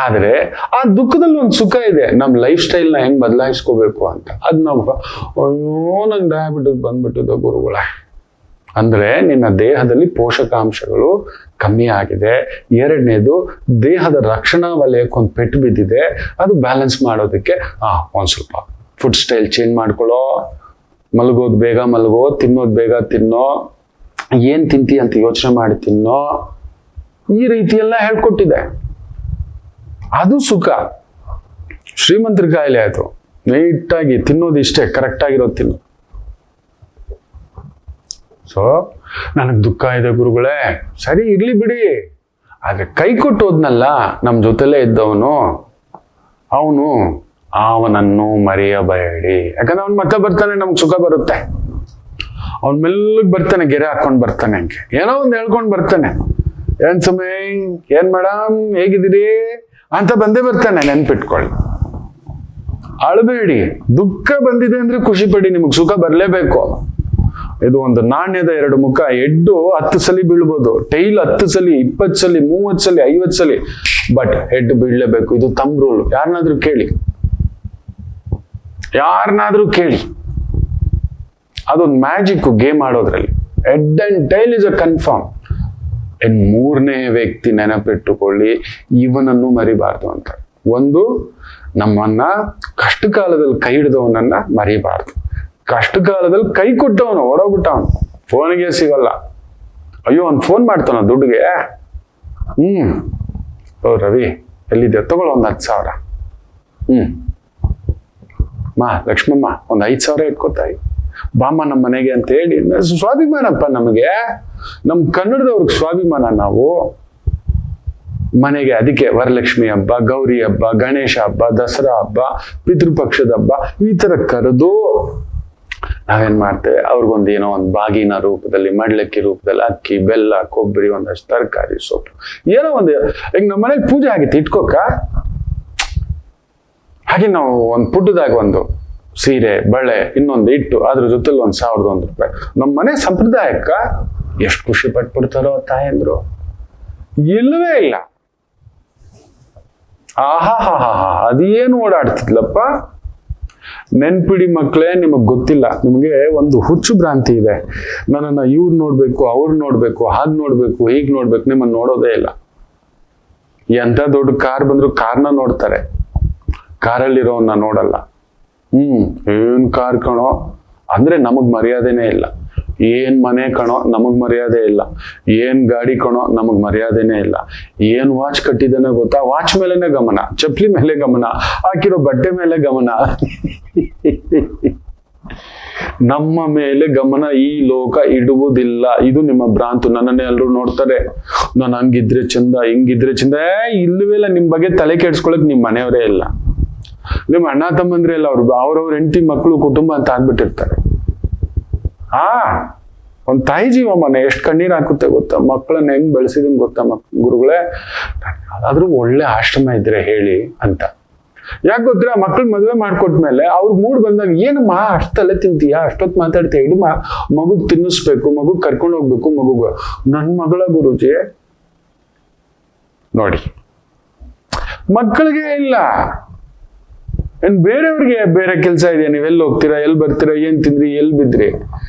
ಆದ್ರೆ ಆ ದುಃಖದಲ್ಲಿ ಒಂದು ಸುಖ ಇದೆ. ನಮ್ ಲೈಫ್ ಸ್ಟೈಲ್ ನ ಹೆಂಗ್ ಬದಲಾಯಿಸ್ಕೋಬೇಕು ಅಂತ. ಅದ್ ನಾವು ಅಯ್ಯೋ ನಂಗೆ ಡಯಾಬಿಟಿಸ್ ಬಂದ್ಬಿಟ್ಟಿದೆ ಗುರುಗಳೇ ಅಂದ್ರೆ ನಿನ್ನ ದೇಹದಲ್ಲಿ ಪೋಷಕಾಂಶಗಳು ಕಮ್ಮಿ ಆಗಿದೆ. ಎರಡನೇದು, ದೇಹದ ರಕ್ಷಣಾ ವಲಯಕ್ಕೊಂದು ಪೆಟ್ಟು ಬಿದ್ದಿದೆ. ಅದು ಬ್ಯಾಲೆನ್ಸ್ ಮಾಡೋದಕ್ಕೆ ಒಂದ್ ಸ್ವಲ್ಪ ಫುಡ್ ಸ್ಟೈಲ್ ಚೇಂಜ್ ಮಾಡ್ಕೊಳ್ಳೋ, ಮಲಗೋದು ಬೇಗ ಮಲಗೋ, ತಿನ್ನೋದು ಬೇಗ ತಿನ್ನೋ, ಏನ್ ತಿಂತಿ ಅಂತ ಯೋಚನೆ ಮಾಡಿ ತಿನ್ನೋ, ಈ ರೀತಿ ಎಲ್ಲ ಹೇಳ್ಕೊಟ್ಟಿದೆ. ಅದು ಸುಖ. ಶ್ರೀಮಂತರ ಕಾಯಿಲೆ ಆಯ್ತು, ನೀಟಾಗಿ ತಿನ್ನೋದು ಇಷ್ಟೇ, ಕರೆಕ್ಟ್ ಆಗಿರೋದು ತಿನ್ನು. ಸೊ ನನಗೆ ದುಃಖ ಇದೆ ಗುರುಗಳೇ, ಸರಿ ಇರ್ಲಿ ಬಿಡಿ. ಆದ್ರೆ ಕೈ ಕೊಟ್ಟು ಹೋದ್ನಲ್ಲ ನಮ್ ಜೊತೆಲೇ ಇದ್ದವನು, ಅವನನ್ನು ಮರೆಯಬೇಡಿ. ಯಾಕಂದ್ರೆ ಅವ್ನು ಮತ್ತೆ ಬರ್ತಾನೆ, ನಮ್ಗೆ ಸುಖ ಬರುತ್ತೆ. ಅವ್ನ ಮೆಲ್ಲಗ್ ಬರ್ತಾನೆ, ಗೆರೆ ಹಾಕೊಂಡ್ ಬರ್ತಾನೆ, ಹಂಗೆ ಏನೋ ಒಂದು ಹೇಳ್ಕೊಂಡ್ ಬರ್ತಾನೆ. ಏನ್ ಸಮಯ, ಏನ್ ಮೇಡಮ್ ಹೇಗಿದ್ದೀರಿ ಅಂತ ಬಂದೇ ಬರ್ತಾನೆ. ನೆನ್ಪಿಟ್ಕೊಳ್ಳಿ, ಅಳಬೇಡಿ. ದುಃಖ ಬಂದಿದೆ ಅಂದ್ರೆ ಖುಷಿ ಪಡಿ, ನಿಮಗ್ ಸುಖ ಬರ್ಲೇಬೇಕು. ಇದು ಒಂದು ನಾಣ್ಯದ ಎರಡು ಮುಖ. ಹೆಡ್ಡು 10 ಸಲ ಬೀಳ್ಬೋದು, ಟೈಲ್ 10 ಸಲ, 20 ಸಲ, 30 ಸಲ, 50 ಸಲ, ಬಟ್ ಹೆಡ್ ಬೀಳ್ಲೇಬೇಕು. ಇದು ತಮ್ ರೂಲ್. ಯಾರನ್ನಾದ್ರೂ ಕೇಳಿ, ಅದೊಂದು ಮ್ಯಾಜಿಕ್ ಗೇಮ್ ಆಡೋದ್ರಲ್ಲಿ. Head and tail is a confirm. ಮೂರನೇ ವ್ಯಕ್ತಿ ನೆನಪಿಟ್ಟುಕೊಳ್ಳಿ, ಇವನನ್ನು ಮರಿಬಾರ್ದು ಅಂತ. ಒಂದು, ನಮ್ಮನ್ನ ಕಷ್ಟ ಕಾಲದಲ್ಲಿ ಕೈ ಹಿಡಿದವನನ್ನ ಮರಿಬಾರ್ದು. ಕಷ್ಟ ಕಾಲದಲ್ಲಿ ಕೈ ಕೊಟ್ಟವನು ಹೊಡೋಗ್ಬಿಟ್ಟವನು, ಫೋನ್ಗೆ ಸಿಗಲ್ಲ. ಅಯ್ಯೋ ಅವ್ನು ಫೋನ್ ಮಾಡ್ತಾನ ದುಡ್ಡಿಗೆ. ಓ ರವಿ ಎಲ್ಲಿದ್ದೆ, ತಗೊಳ್ಳೋ ಒಂದು 10,000. ಲಕ್ಷ್ಮಮ್ಮ ಒಂದು 5,000 ಇಟ್ಕೋತಾಯಿ, ಬಾಮ್ಮ ನಮ್ಮ ಮನೆಗೆ ಅಂತ ಹೇಳಿ. ಸ್ವಾಭಿಮಾನಪ್ಪ ನಮಗೆ, ನಮ್ ಕನ್ನಡದವ್ರಿಗೆ ಸ್ವಾಭಿಮಾನ ನಾವು. ಮನೆಗೆ ಅದಕ್ಕೆ ವರಲಕ್ಷ್ಮಿ ಹಬ್ಬ, ಗೌರಿ ಹಬ್ಬ, ಗಣೇಶ ಹಬ್ಬ, ದಸರಾ ಹಬ್ಬ, ಪಿತೃಪಕ್ಷದ ಹಬ್ಬ, ಈ ತರ ಕರೆದು ನಾವೇನ್ ಮಾಡ್ತೇವೆ, ಅವ್ರಿಗೊಂದು ಏನೋ ಒಂದು ಬಾಗಿನ ರೂಪದಲ್ಲಿ, ಮಡ್ಲಕ್ಕಿ ರೂಪದಲ್ಲಿ ಅಕ್ಕಿ, ಬೆಲ್ಲ, ಕೊಬ್ಬರಿ, ಒಂದಷ್ಟು ತರಕಾರಿ, ಸೊಪ್ಪು, ಏನೋ ಒಂದು. ಈಗ ನಮ್ಮ ಮನೆಗೆ ಪೂಜೆ ಆಗಿತ್ತು, ಇಟ್ಕೋಕ. ಹಾಗೆ ನಾವು ಒಂದು ಪುಟ್ಟದಾಗ ಒಂದು ಸೀರೆ, ಬಳೆ, ಇನ್ನೊಂದು ಇಟ್ಟು ಅದ್ರ ಜೊತೆಲಿ 1,001 ರೂಪಾಯಿ. ನಮ್ಮ ಮನೆ ಸಂಪ್ರದಾಯಕ್ಕ ಎಷ್ಟು ಖುಷಿ ಪಟ್ಬಿಡ್ತಾರೋ ತಾಯಂದ್ರು, ಇಲ್ಲವೇ ಇಲ್ಲ. ಅದೇನು ಓಡಾಡ್ತಿದ್ಲಪ್ಪ. ನೆನ್ಪಿಡಿ ಮಕ್ಕಳೇ, ನಿಮಗ್ ಗೊತ್ತಿಲ್ಲ, ನಿಮ್ಗೆ ಒಂದು ಹುಚ್ಚು ಭ್ರಾಂತಿ ಇದೆ. ನನ್ನನ್ನ ಇವ್ರು ನೋಡ್ಬೇಕು, ಅವ್ರು ನೋಡ್ಬೇಕು, ಹಾಗ್ ನೋಡ್ಬೇಕು, ಹೀಗ್ ನೋಡ್ಬೇಕು. ನಿಮ್ಮನ್ನ ನೋಡೋದೇ ಇಲ್ಲ. ಎಂತ ದೊಡ್ಡ ಕಾರ್ ಬಂದ್ರು ಕಾರ್ನ ನೋಡ್ತಾರೆ, ಕಾರಲ್ಲಿರೋನ್ನ ನೋಡಲ್ಲ. ಏನ್ ಕಾರ್ ಕಣೋ ಅಂದ್ರೆ ನಮಗ್ ಮರ್ಯಾದೆನೇ ಇಲ್ಲ. ಏನ್ ಮನೆ ಕಣೋ ನಮಗ್ ಮರ್ಯಾದೆ ಇಲ್ಲ. ಏನ್ ಗಾಡಿ ಕಣೋ ನಮಗ್ ಮರ್ಯಾದೆನೇ ಇಲ್ಲ. ಏನ್ ವಾಚ್ ಕಟ್ಟಿದಾನೆ ಗೊತ್ತಾ, ವಾಚ್ ಮೇಲೆನೆ ಗಮನ, ಚಪ್ಲಿ ಮೇಲೆ ಗಮನ, ಹಾಕಿರೋ ಬಟ್ಟೆ ಮೇಲೆ ಗಮನ. ನಮ್ಮ ಮೇಲೆ ಗಮನ ಈ ಲೋಕ ಇಡುವುದಿಲ್ಲ. ಇದು ನಿಮ್ಮ ಭ್ರಾಂತು. ನನ್ನನ್ನೇ ಎಲ್ಲರೂ ನೋಡ್ತಾರೆ, ನಾನು ಹಂಗಿದ್ರೆ ಚಂದ, ಹಿಂಗಿದ್ರೆ ಚಂದ. ಇಲ್ಲವೇ ಇಲ್ಲ. ನಿಮ್ ಬಗ್ಗೆ ತಲೆ ಕೆಡ್ಸ್ಕೊಳಕ್ ನಿಮ್ ಮನೆಯವರೇ ಇಲ್ಲ. ನಿಮ್ ಅಣ್ಣ ತಮ್ಮಂದ್ರೆ ಇಲ್ಲ. ಅವ್ರವ್ರ ಹೆಂಡತಿ, ಮಕ್ಕಳು, ಕುಟುಂಬ ಅಂತ ಆಗ್ಬಿಟ್ಟಿರ್ತಾರೆ. ಒಂದ್ ತಾಯಿ ಜೀವ ಮನೆ ಎಷ್ಟು ಕಣ್ಣೀರ್ ಹಾಕುತ್ತೆ ಗೊತ್ತಾ. ಮಕ್ಕಳನ್ನ ಹೆಂಗ್ ಬೆಳೆಸಿದೀನಿ ಗೊತ್ತಾ ಗುರುಗಳೇ. ಯಾವ್ದಾದ್ರೂ ಒಳ್ಳೆ ಆಶ್ರಮ ಇದ್ರೆ ಹೇಳಿ ಅಂತ. ಯಾಕೆ ಗೊತ್ತಿರ, ಮಕ್ಕಳು ಮದುವೆ ಮಾಡ್ಕೊಟ್ಮೇಲೆ ಅವ್ರ ಮೂಡ್ ಬಂದಾಗ, ಏನಮ್ಮ ಅಷ್ಟೆಲ್ಲ ತಿಂತೀಯಾ, ಅಷ್ಟೊತ್ತು ಮಾತಾಡ್ತೀಯ, ಇಡು ಮಗುಗ್ ತಿನ್ನಿಸ್ಬೇಕು, ಮಗುಗ್ ಕರ್ಕೊಂಡು ಹೋಗ್ಬೇಕು, ಮಗುಗ. ನನ್ ಮಗಳ ಗುರುಜಿ ನೋಡಿ, ಮಕ್ಕಳಿಗೆ ಇಲ್ಲ. ಏನ್ ಬೇರೆಯವ್ರಿಗೆ ಬೇರೆ ಕೆಲಸ ಇದೆಯಾ? ನೀವೆಲ್ಲಿ ಹೋಗ್ತೀರಾ, ಎಲ್ಲಿ ಬರ್ತೀರಾ, ಏನ್ ತಿಂದ್ರಿ, ಎಲ್ಲಿ ಬಿದ್ರಿ?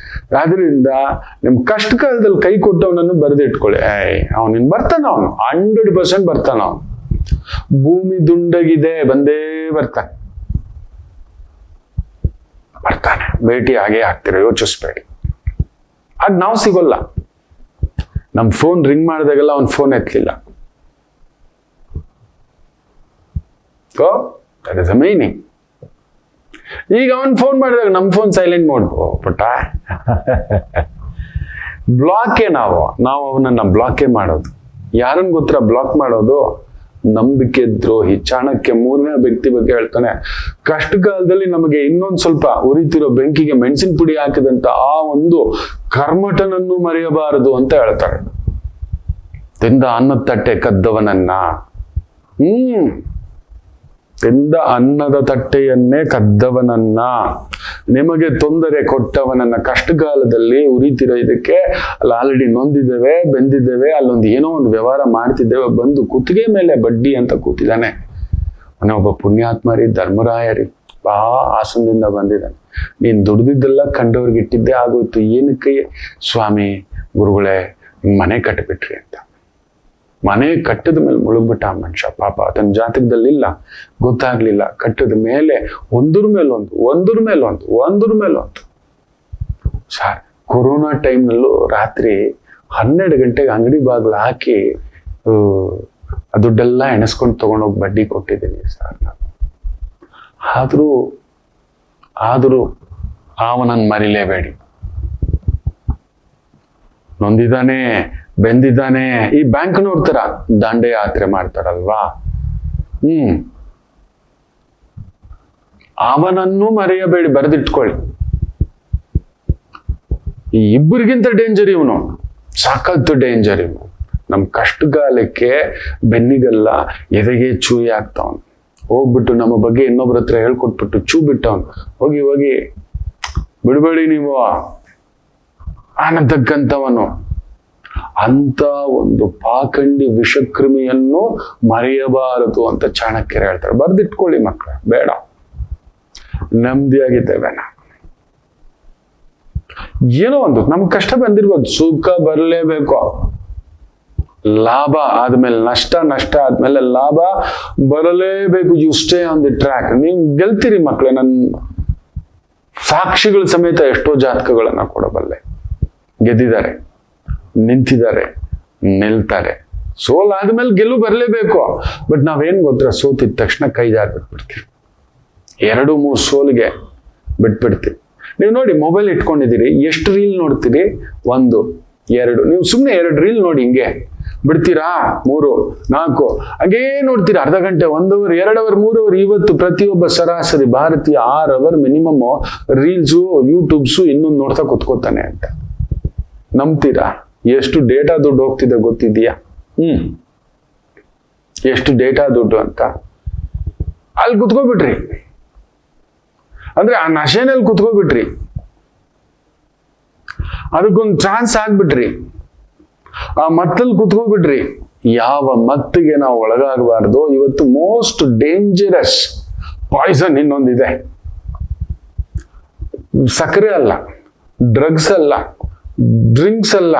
ಆದ್ರಿಂದ ನಿಮ್ ಕಷ್ಟ ಕಾಲದಲ್ಲಿ ಕೈ ಕೊಟ್ಟವನನ್ನು ಬರೆದಿಟ್ಕೊಳ್ಳಿ. ಅವನಿನ್ ಬರ್ತಾನ, ಅವನು 100% ಬರ್ತಾನ. ಅವನು ಭೂಮಿ ದುಂಡಗಿದೆ, ಬಂದೇ ಬರ್ತಾನೆ. ಭೇಟಿ ಹಾಗೆ ಆಗ್ತೀರ, ಯೋಚಿಸ್ಬೇಡಿ. ಅದ್ ನಾವು ಸಿಗೋಲ್ಲ. ನಮ್ ಫೋನ್ ರಿಂಗ್ ಮಾಡಿದಾಗೆಲ್ಲ ಅವ್ನ್ ಫೋನ್ ಎತ್ತಲಿಲ್ಲ. That is the meaning. ಈಗ ಅವನ್ ಫೋನ್ ಮಾಡಿದಾಗ ನಮ್ ಫೋನ್ ಸೈಲೆಂಟ್ ಮಾಡ್ಬೋ ಪುಟ್ಟ. ಬ್ಲಾಕೇ ನಾವು ಅವನನ್ನ ಬ್ಲಾಕೇ ಮಾಡೋದು. ಯಾರನ್ನ ಗೊತ್ತಾ ಬ್ಲಾಕ್ ಮಾಡೋದು? ನಂಬಿಕೆ ದ್ರೋಹಿ ಚಾಣಕ್ಯ. ಮೂರನೇ ವ್ಯಕ್ತಿ ಬಗ್ಗೆ ಹೇಳ್ತಾನೆ, ಕಷ್ಟ ಕಾಲದಲ್ಲಿ ನಮಗೆ ಇನ್ನೊಂದ್ ಸ್ವಲ್ಪ ಉರಿತಿರೋ ಬೆಂಕಿಗೆ ಮೆಣಸಿನ ಪುಡಿ ಹಾಕಿದಂತ ಆ ಒಂದು ಕರ್ಮಟನನ್ನು ಮರೆಯಬಾರದು ಅಂತ ಹೇಳ್ತಾರೆ. ತಿಂದ ಅನ್ನದ ತಟ್ಟೆ ಕದ್ದವನನ್ನ, ತಿಂದ ಅನ್ನದ ತಟ್ಟೆಯನ್ನೇ ಕದ್ದವನನ್ನ, ನಿಮಗೆ ತೊಂದರೆ ಕೊಟ್ಟವನನ್ನ, ಕಷ್ಟಕಾಲದಲ್ಲಿ ಉರಿತಿರೋ ಇದಕ್ಕೆ ಅಲ್ಲಿ ಆಲ್ರೆಡಿ ನೊಂದಿದ್ದೇವೆ, ಬೆಂದಿದ್ದೇವೆ, ಅಲ್ಲೊಂದು ಏನೋ ಒಂದು ವ್ಯವಹಾರ ಮಾಡ್ತಿದ್ದೇವೆ, ಬಂದು ಕುತ್ತಿಗೆ ಮೇಲೆ ಬಡ್ಡಿ ಅಂತ ಕೂತಿದ್ದಾನೆ. ಒಬ್ಬ ಪುಣ್ಯಾತ್ಮರಿ ಧರ್ಮರಾಯರಿ ಹಾಸನದಿಂದ ಬಂದಿದ್ದಾನೆ. ನೀನ್ ದುಡ್ದಿದ್ದೆಲ್ಲ ಕಂಡವ್ರಿಗೆ ಇಟ್ಟಿದ್ದೆ ಆಗೋಯ್ತು, ಏನಕ್ಕೆ ಸ್ವಾಮಿ ಗುರುಗಳೇ ಮನೆ ಕಟ್ಟಿಬಿಟ್ರಿ ಅಂತ. ಮನೆ ಕಟ್ಟದ ಮೇಲೆ ಮುಳುಗ್ಬಿಟ್ಟ ಆ ಮನುಷ್ಯ. ಪಾಪ ಅದನ್ನ ಜಾತಕದಲ್ಲಿಲ್ಲ, ಗೊತ್ತಾಗ್ಲಿಲ್ಲ. ಕಟ್ಟದ ಮೇಲೆ ಒಂದ್ರ ಮೇಲೊಂದು. ಸರ್, ಕೊರೋನಾ ಟೈಮ್ನಲ್ಲೂ ರಾತ್ರಿ 12 ಗಂಟೆಗೆ ಅಂಗಡಿ ಬಾಗಿಲು ಹಾಕಿ ದುಡ್ಡೆಲ್ಲ ಎಣಸ್ಕೊಂಡು ತಗೊಂಡೋಗಿ ಬಡ್ಡಿ ಕೊಟ್ಟಿದ್ದೀನಿ ಸರ್ ನಾನು. ಆದರೂ ಅವನನ್ನು ಮರಿಲೇಬೇಡಿ. ನೊಂದಿದ್ದಾನೆ, ಬೆಂದಿದ್ದಾನೆ. ಈ ಬ್ಯಾಂಕ್ನವ್ರ ತರ ದಾಂಡೆ ಯಾತ್ರೆ ಮಾಡ್ತಾರಲ್ವಾ, ಅವನನ್ನು ಮರೆಯಬೇಡಿ, ಬರೆದಿಟ್ಕೊಳ್ಳಿ. ಈ ಇಬ್ಬರಿಗಿಂತ ಡೇಂಜರ್ ಇವನು, ಸಾಕತ್ತು ಡೇಂಜರ್ ಇವನು. ನಮ್ ಕಷ್ಟಗಾಲಕ್ಕೆ ಬೆನ್ನಿಗೆಲ್ಲ ಎದೆಗೆ ಚೂಯಿ ಆಗ್ತಾವನು. ಹೋಗ್ಬಿಟ್ಟು ನಮ್ಮ ಬಗ್ಗೆ ಇನ್ನೊಬ್ರ ಹತ್ರ ಹೇಳ್ಕೊಟ್ಬಿಟ್ಟು ಚೂ ಬಿಟ್ಟವನು. ಹೋಗಿ ಬಿಡಬೇಡಿ ನೀವು ಅನ್ನತಕ್ಕಂಥವನು. ಅಂತ ಒಂದು ಪಾಖಂಡಿ ವಿಷಕ್ರಿಮಿಯನ್ನು ಮರೆಯಬಾರದು ಅಂತ ಚಾಣಕ್ಯರು ಹೇಳ್ತಾರೆ. ಬರ್ದಿಟ್ಕೊಳ್ಳಿ ಮಕ್ಕಳ, ಬೇಡ, ನೆಮ್ಮದಿಯಾಗಿದ್ದೇವೆ ನಾವು. ಏನೋ ಒಂದು ನಮ್ಗೆ ಕಷ್ಟ ಬಂದಿರ್ಬೋದು, ಸುಖ ಬರಲೇಬೇಕು. ಲಾಭ ಆದ್ಮೇಲೆ ನಷ್ಟ, ನಷ್ಟ ಆದ್ಮೇಲೆ ಲಾಭ ಬರಲೇಬೇಕು. You stay on the track. ನೀವು ಗೆಲ್ತೀರಿ ಮಕ್ಕಳೇ. ನನ್ನ ಸಾಕ್ಷಿಗಳ ಸಮೇತ ಎಷ್ಟೋ ಜಾತಕಗಳನ್ನ ಕೊಡಬಲ್ಲೆ. ಗೆದ್ದಿದ್ದಾರೆ, ನಿಂತಿದ್ದಾರೆ, ನಿಲ್ತಾರೆ. ಸೋಲ್ ಆದ್ಮೇಲೆ ಗೆಲುವು ಬರಲೇಬೇಕು. ಬಟ್ ನಾವೇನ್ ಗೊತ್ತಾ, ಸೋತಿದ ತಕ್ಷಣ ಕೈ ಜಾರಿ ಬಿಟ್ಬಿಡ್ತೀವಿ. 2-3 ಸೋಲಿಗೆ ಬಿಟ್ಬಿಡ್ತೀವಿ. ನೀವು ನೋಡಿ, ಮೊಬೈಲ್ ಇಟ್ಕೊಂಡಿದ್ದೀರಿ, ಎಷ್ಟು ರೀಲ್ ನೋಡ್ತೀರಿ? 1, 2. ನೀವು ಸುಮ್ಮನೆ 2 ರೀಲ್ ನೋಡಿ, ಹಿಂಗೆ ಬಿಡ್ತೀರಾ? 3, 4 ಹಾಗೇ ನೋಡ್ತೀರಾ. ಅರ್ಧ ಗಂಟೆ, 1 ಅವರ್, 2 ಅವರ್, 3 ಅವರ್. ಇವತ್ತು ಪ್ರತಿಯೊಬ್ಬ ಸರಾಸರಿ ಭಾರತೀಯ 6 ಅವರ್ ಮಿನಿಮಮ್ ರೀಲ್ಸು, ಯೂಟ್ಯೂಬ್ಸು ಇನ್ನೊಂದು ನೋಡ್ತಾ ಕುತ್ಕೋತಾನೆ ಅಂತ. ನಂಬ್ತೀರಾ? ಎಷ್ಟು ಡೇಟಾ ದುಡ್ಡು ಹೋಗ್ತಿದೆ ಗೊತ್ತಿದ್ಯಾ? ಎಷ್ಟು ಡೇಟಾ ದುಡ್ಡು ಅಂತ. ಅಲ್ಲಿ ಕುತ್ಕೋಬಿಟ್ರಿ, ಅಂದ್ರೆ ಆ ನಶೆನಲ್ಲಿ ಕುತ್ಕೋಬಿಟ್ರಿ, ಅದಕ್ಕೊಂದು ಚಾನ್ಸ್ ಆಗ್ಬಿಟ್ರಿ, ಆ ಮತ್ತಲ್ಲಿ ಕುತ್ಕೋಬಿಟ್ರಿ. ಯಾವ ಮತ್ತಿಗೆ ನಾವು ಒಳಗಾಗಬಾರ್ದು. ಇವತ್ತು ಮೋಸ್ಟ್ ಡೇಂಜರಸ್ ಪಾಯ್ಸನ್ ಇನ್ನೊಂದಿದೆ. ಸಕ್ಕರೆ ಅಲ್ಲ, ಡ್ರಗ್ಸ್ ಅಲ್ಲ, ಡ್ರಿಂಕ್ಸ್ ಅಲ್ಲ,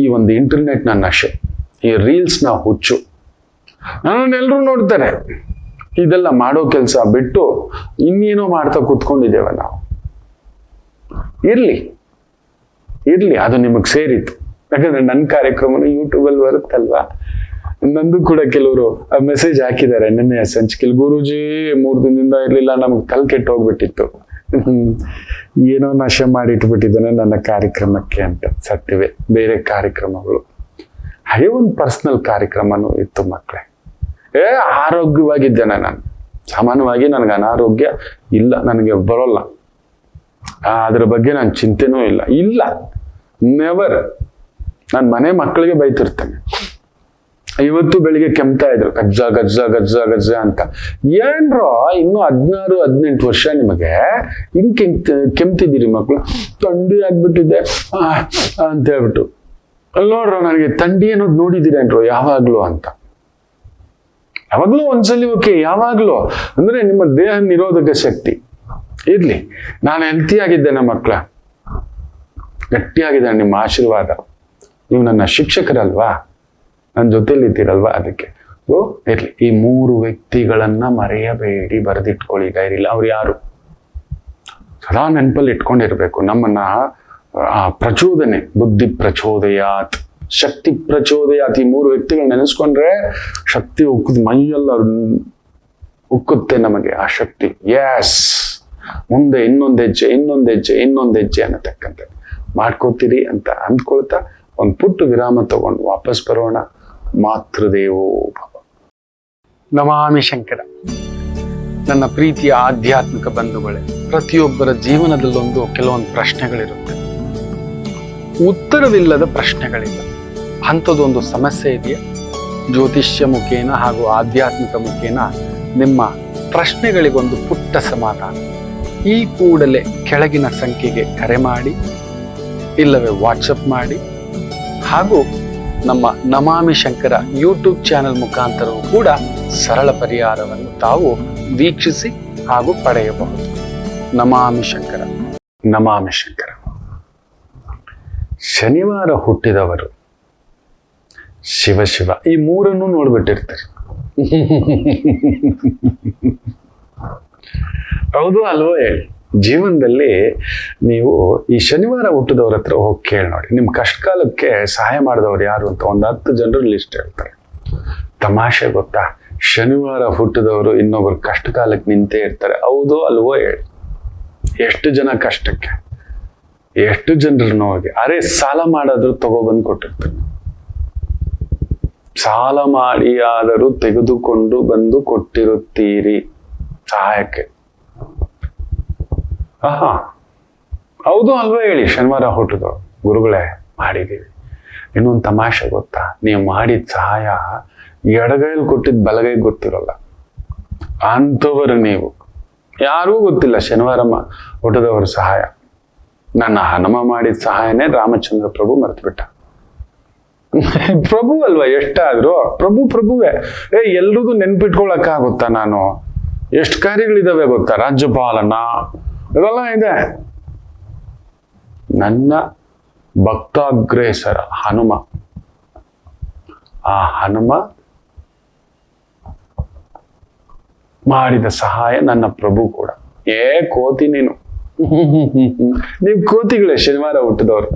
ಈ ಒಂದು ಇಂಟರ್ನೆಟ್ ನ ನಶೆ, ಈ ರೀಲ್ಸ್ ನ ಹುಚ್ಚು. ನನ್ನನ್ನೆಲ್ಲರೂ ನೋಡ್ತಾರೆ. ಇದೆಲ್ಲ ಮಾಡೋ ಕೆಲಸ ಬಿಟ್ಟು ಇನ್ನೇನೋ ಮಾಡ್ತಾ ಕೂತ್ಕೊಂಡಿದ್ದೇವೆ ನಾವು. ಇರ್ಲಿ, ಅದು ನಿಮಗ್ ಸೇರಿತ್ತು. ಯಾಕಂದ್ರೆ ನನ್ನ ಕಾರ್ಯಕ್ರಮನ ಯೂಟ್ಯೂಬಲ್ಲಿ ಬರುತ್ತಲ್ವಾ. ನಂದು ಕೂಡ ಕೆಲವರು ಮೆಸೇಜ್ ಹಾಕಿದ್ದಾರೆ ನಿನ್ನೆ ಸಂಚಿಕೆಯಲ್ಲಿ, ಗುರೂಜಿ 3 ದಿನದಿಂದ ಇರ್ಲಿಲ್ಲ, ನಮ್ಗೆ ತಲೆ ಕೆಟ್ಟು ಹೋಗ್ಬಿಟ್ಟಿತ್ತು, ಏನೋ ನಶೆ ಮಾಡಿ ಇಟ್ಬಿಟ್ಟಿದ್ದಾನೆ ನನ್ನ ಕಾರ್ಯಕ್ರಮಕ್ಕೆ ಅಂತ. ಸತ್ಯವೇ, ಬೇರೆ ಕಾರ್ಯಕ್ರಮಗಳು ಹಾಗೆ ಒಂದು ಪರ್ಸನಲ್ ಕಾರ್ಯಕ್ರಮನೂ ಇತ್ತು ಮಕ್ಕಳೇ. ಆರೋಗ್ಯವಾಗಿದ್ದೇನೆ ನಾನು. ಸಾಮಾನ್ಯವಾಗಿ ನನಗೆ ಅನಾರೋಗ್ಯ ಇಲ್ಲ, ನನಗೆ ಬರೋಲ್ಲ. ಅದ್ರ ಬಗ್ಗೆ ನಾನು ಚಿಂತೆನೂ ಇಲ್ಲ, ನೆವರ್. ನಾನು ಮನೆ ಮಕ್ಕಳಿಗೆ ಬೈತಿರ್ತೇನೆ. ಇವತ್ತು ಬೆಳಿಗ್ಗೆ ಕೆಮ್ತಾ ಇದ್ರು, ಗಜ್ಜ ಅಂತ. ಏನ್ರೋ ಇನ್ನು 16-18 ವರ್ಷ ನಿಮಗೆ ಹಿಂಗ್ ಕೆಮ್ತಿದ್ದೀರಿ ಮಕ್ಕಳು? ಥಂಡಿ ಆಗ್ಬಿಟ್ಟಿದೆ ಅಂತ ಹೇಳ್ಬಿಟ್ಟು. ಅಲ್ಲಿ ನೋಡ್ರೋ, ನನಗೆ ಥಂಡಿ ಅನ್ನೋದು ನೋಡಿದ್ದೀರೇನ್ರೋ ಯಾವಾಗ್ಲೂ ಅಂತ. ಯಾವಾಗ್ಲೂ ಒಂದ್ಸಲಿ ಓಕೆ, ಯಾವಾಗ್ಲೂ ಅಂದ್ರೆ ನಿಮ್ಮ ದೇಹ ನಿರೋಧಕ ಶಕ್ತಿ ಇರ್ಲಿ. ನಾನು ಹೆಲ್ತಿ ಆಗಿದ್ದೇನೆ ಮಕ್ಕಳ, ಗಟ್ಟಿಯಾಗಿದ್ದೇನೆ. ನಿಮ್ಮ ಆಶೀರ್ವಾದ. ನೀವು ನನ್ನ ಶಿಕ್ಷಕರಲ್ವಾ, ನನ್ನ ಜೊತೆಲಿ ಇದ್ದೀರಲ್ವಾ, ಅದಕ್ಕೆ ಇರ್ಲಿ. ಈ 3 ವ್ಯಕ್ತಿಗಳನ್ನ ಮರೆಯಬೇಡಿ, ಬರೆದಿಟ್ಕೊಳ್ಳಿ ಡೈರಿಲಿ. ಅವ್ರು ಯಾರು ಸದಾ ನೆನಪಲ್ಲಿ ಇಟ್ಕೊಂಡಿರ್ಬೇಕು. ನಮ್ಮನ್ನ ಪ್ರಚೋದನೆ, ಬುದ್ಧಿ ಪ್ರಚೋದಯಾತ್, ಶಕ್ತಿ ಪ್ರಚೋದಯಾತ್. ಈ 3 ವ್ಯಕ್ತಿಗಳು ನೆನೆಸ್ಕೊಂಡ್ರೆ ಶಕ್ತಿ ಮೈಯೆಲ್ಲ ಉಕ್ಕುತ್ತೆ ನಮಗೆ ಆ ಶಕ್ತಿ. ಎಸ್, ಮುಂದೆ ಇನ್ನೊಂದು ಹೆಜ್ಜೆ ಅನ್ನತಕ್ಕಂಥದ್ದು ಮಾಡ್ಕೋತೀರಿ ಅಂತ ಅಂದ್ಕೊಳ್ತಾ ಒಂದು ಪುಟ್ಟ ವಿರಾಮ ತಗೊಂಡು ವಾಪಸ್ ಬರೋಣ. ಮಾತೃದೇವೋ ಭವ. ನಮಾಮಿ ಶಂಕರ. ನನ್ನ ಪ್ರೀತಿಯ ಆಧ್ಯಾತ್ಮಿಕ ಬಂಧುಗಳೇ, ಪ್ರತಿಯೊಬ್ಬರ ಜೀವನದಲ್ಲೊಂದು ಕೆಲವೊಂದು ಪ್ರಶ್ನೆಗಳಿರುತ್ತೆ, ಉತ್ತರವಿಲ್ಲದ ಪ್ರಶ್ನೆಗಳಿಲ್ಲ. ಅಂಥದ್ದೊಂದು ಸಮಸ್ಯೆ ಇದೆಯಾ? ಜ್ಯೋತಿಷ್ಯ ಮುಖೇನ ಹಾಗೂ ಆಧ್ಯಾತ್ಮಿಕ ಮುಖೇನ ನಿಮ್ಮ ಪ್ರಶ್ನೆಗಳಿಗೊಂದು ಪುಟ್ಟ ಸಮಾಧಾನ. ಈ ಕೂಡಲೇ ಕೆಳಗಿನ ಸಂಖ್ಯೆಗೆ ಕರೆ ಮಾಡಿ, ಇಲ್ಲವೇ ವಾಟ್ಸಪ್ ಮಾಡಿ, ಹಾಗೂ ನಮ್ಮ ನಮಾಮಿ ಶಂಕರ ಯೂಟ್ಯೂಬ್ ಚಾನೆಲ್ ಮುಖಾಂತರವೂ ಕೂಡ ಸರಳ ಪರಿಹಾರವನ್ನು ತಾವು ವೀಕ್ಷಿಸಿ ಹಾಗೂ ಪಡೆಯಬಹುದು. ನಮಾಮಿ ಶಂಕರ. ನಮಾಮಿ ಶಂಕರ. ಶನಿವಾರ ಹುಟ್ಟಿದವರು ಶಿವ ಶಿವ ಈ ಮೂರನ್ನು ನೋಡ್ಬಿಟ್ಟಿರ್ತಾರೆ. ಹೌದು ಅಲ್ವೋ ಹೇಳಿ? ಜೀವನದಲ್ಲಿ ನೀವು ಈ ಶನಿವಾರ ಹುಟ್ಟಿದವ್ರ ಹತ್ರ ಹೋಗಿ ಕೇಳಿ ನೋಡಿ, ನಿಮ್ಮ ಕಷ್ಟಕಾಲಕ್ಕೆ ಸಹಾಯ ಮಾಡಿದವ್ರು ಯಾರು ಅಂತ ಒಂದು 10 ಜನರು ಲಿಸ್ಟ್ ಹೇಳ್ತಾರೆ. ತಮಾಷೆ ಗೊತ್ತಾ? ಶನಿವಾರ ಹುಟ್ಟಿದವರು ಇನ್ನೊಬ್ಬರು ಕಷ್ಟಕಾಲಕ್ಕೆ ನಿಂತೇ ಇರ್ತಾರೆ. ಹೌದು ಅಲ್ವೋ ಹೇಳಿ? ಎಷ್ಟು ಜನ ಕಷ್ಟಕ್ಕೆ, ಎಷ್ಟು ಜನರು ನೋವಿಗೆ, ಅರೆ ಸಾಲ ಮಾಡಾದ್ರೂ ತಗೊಬಂದು ಕೊಟ್ಟಿರ್ತಾರೆ. ಸಾಲ ಮಾಡಿ ಆದರೂ ತೆಗೆದುಕೊಂಡು ಬಂದು ಕೊಟ್ಟಿರುತ್ತೀರಿ ಸಹಾಯಕ್ಕೆ. ಆಹಾ, ಹೌದು ಅಲ್ವಾ ಹೇಳಿ? ಶನಿವಾರ ಹುಟ್ಟಿದವರು ಗುರುಗಳೇ ಮಾಡಿದೀವಿ. ಇನ್ನೊಂದು ತಮಾಷೆ ಗೊತ್ತಾ? ನೀವು ಮಾಡಿದ ಸಹಾಯ ಎಡಗೈಲಿ ಕೊಟ್ಟಿದ್ದು ಬಲಗೈಗೆ ಗೊತ್ತಿರಲ್ಲ. ಅಂಥವರು ನೀವು, ಯಾರಿಗೂ ಗೊತ್ತಿಲ್ಲ ಶನಿವಾರ ಹುಟ್ಟಿದವ್ರ ಸಹಾಯ. ನನ್ನ ಹನುಮ ಮಾಡಿದ ಸಹಾಯನೇ ರಾಮಚಂದ್ರ ಪ್ರಭು ಮರೆತುಬಿಟ್ಟ. ಪ್ರಭು ಅಲ್ವಾ ಎಷ್ಟಾದ್ರು? ಪ್ರಭುವೇ. ಎಲ್ರಿಗೂ ನೆನ್ಪಿಟ್ಕೊಳಕ್ಕಾಗುತ್ತಾ? ನಾನು ಎಷ್ಟು ಕಾರ್ಯಗಳಿದಾವೆ ಗೊತ್ತಾ? ರಾಜ್ಯಪಾಲನ ಇದೆಲ್ಲ ಇದೆ. ನನ್ನ ಭಕ್ತಾಗ್ರೇಸರ ಹನುಮ, ಆ ಹನುಮ ಮಾಡಿದ ಸಹಾಯ ನನ್ನ ಪ್ರಭು ಕೂಡ. ಕೋತಿ ನೀನು. ನೀವು ಕೋತಿಗಳೇ ಶನಿವಾರ ಹುಟ್ಟಿದವರು.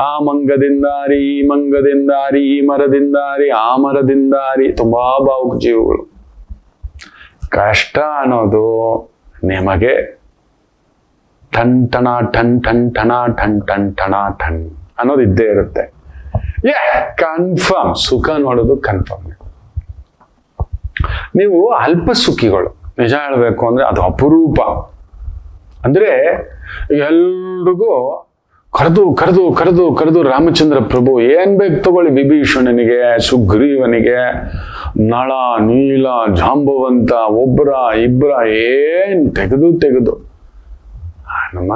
ಆ ಮಂಗದಿಂದಾರಿ, ಈ ಮಂಗದಿಂದಾರಿ, ಈ ಮರದಿಂದಾರಿ, ಆ ಮರದಿಂದಾರಿ, ತುಂಬಾ ಭಾವುಕ ಜೀವಗಳು. ಕಷ್ಟ ಅನ್ನೋದು ನಿಮಗೆ ಟನ್ ಟಣ ಟನ್ ಟನ್ ಟಣ ಟನ್ ಟನ್ ಟಣ ಟನ್ ಅನ್ನೋದು ಇದ್ದೇ ಇರುತ್ತೆ. ಕನ್ಫರ್ಮ್. ಸುಖ ನೋಡೋದು ಕನ್ಫರ್ಮ್. ನೀವು ಅಲ್ಪ ಸುಖಿಗಳು. ನಿಜ ಹೇಳ್ಬೇಕು ಅಂದ್ರೆ ಅದು ಅಪರೂಪ. ಅಂದ್ರೆ ಎಲ್ರಿಗೂ ಕರೆದು ಕರೆದು ಕರೆದು ಕರೆದು ರಾಮಚಂದ್ರ ಪ್ರಭು ಏನ್ ಬೇಕು ತಗೊಳ್ಳಿ, ವಿಭೀಷಣನಿಗೆ, ಸುಗ್ರೀವನಿಗೆ, ನಳ, ನೀಲ, ಜಾಂಬವಂತ, ಒಬ್ಬರ ಇಬ್ಬರ ಏನ್ ತೆಗೆದು ಹನುಮ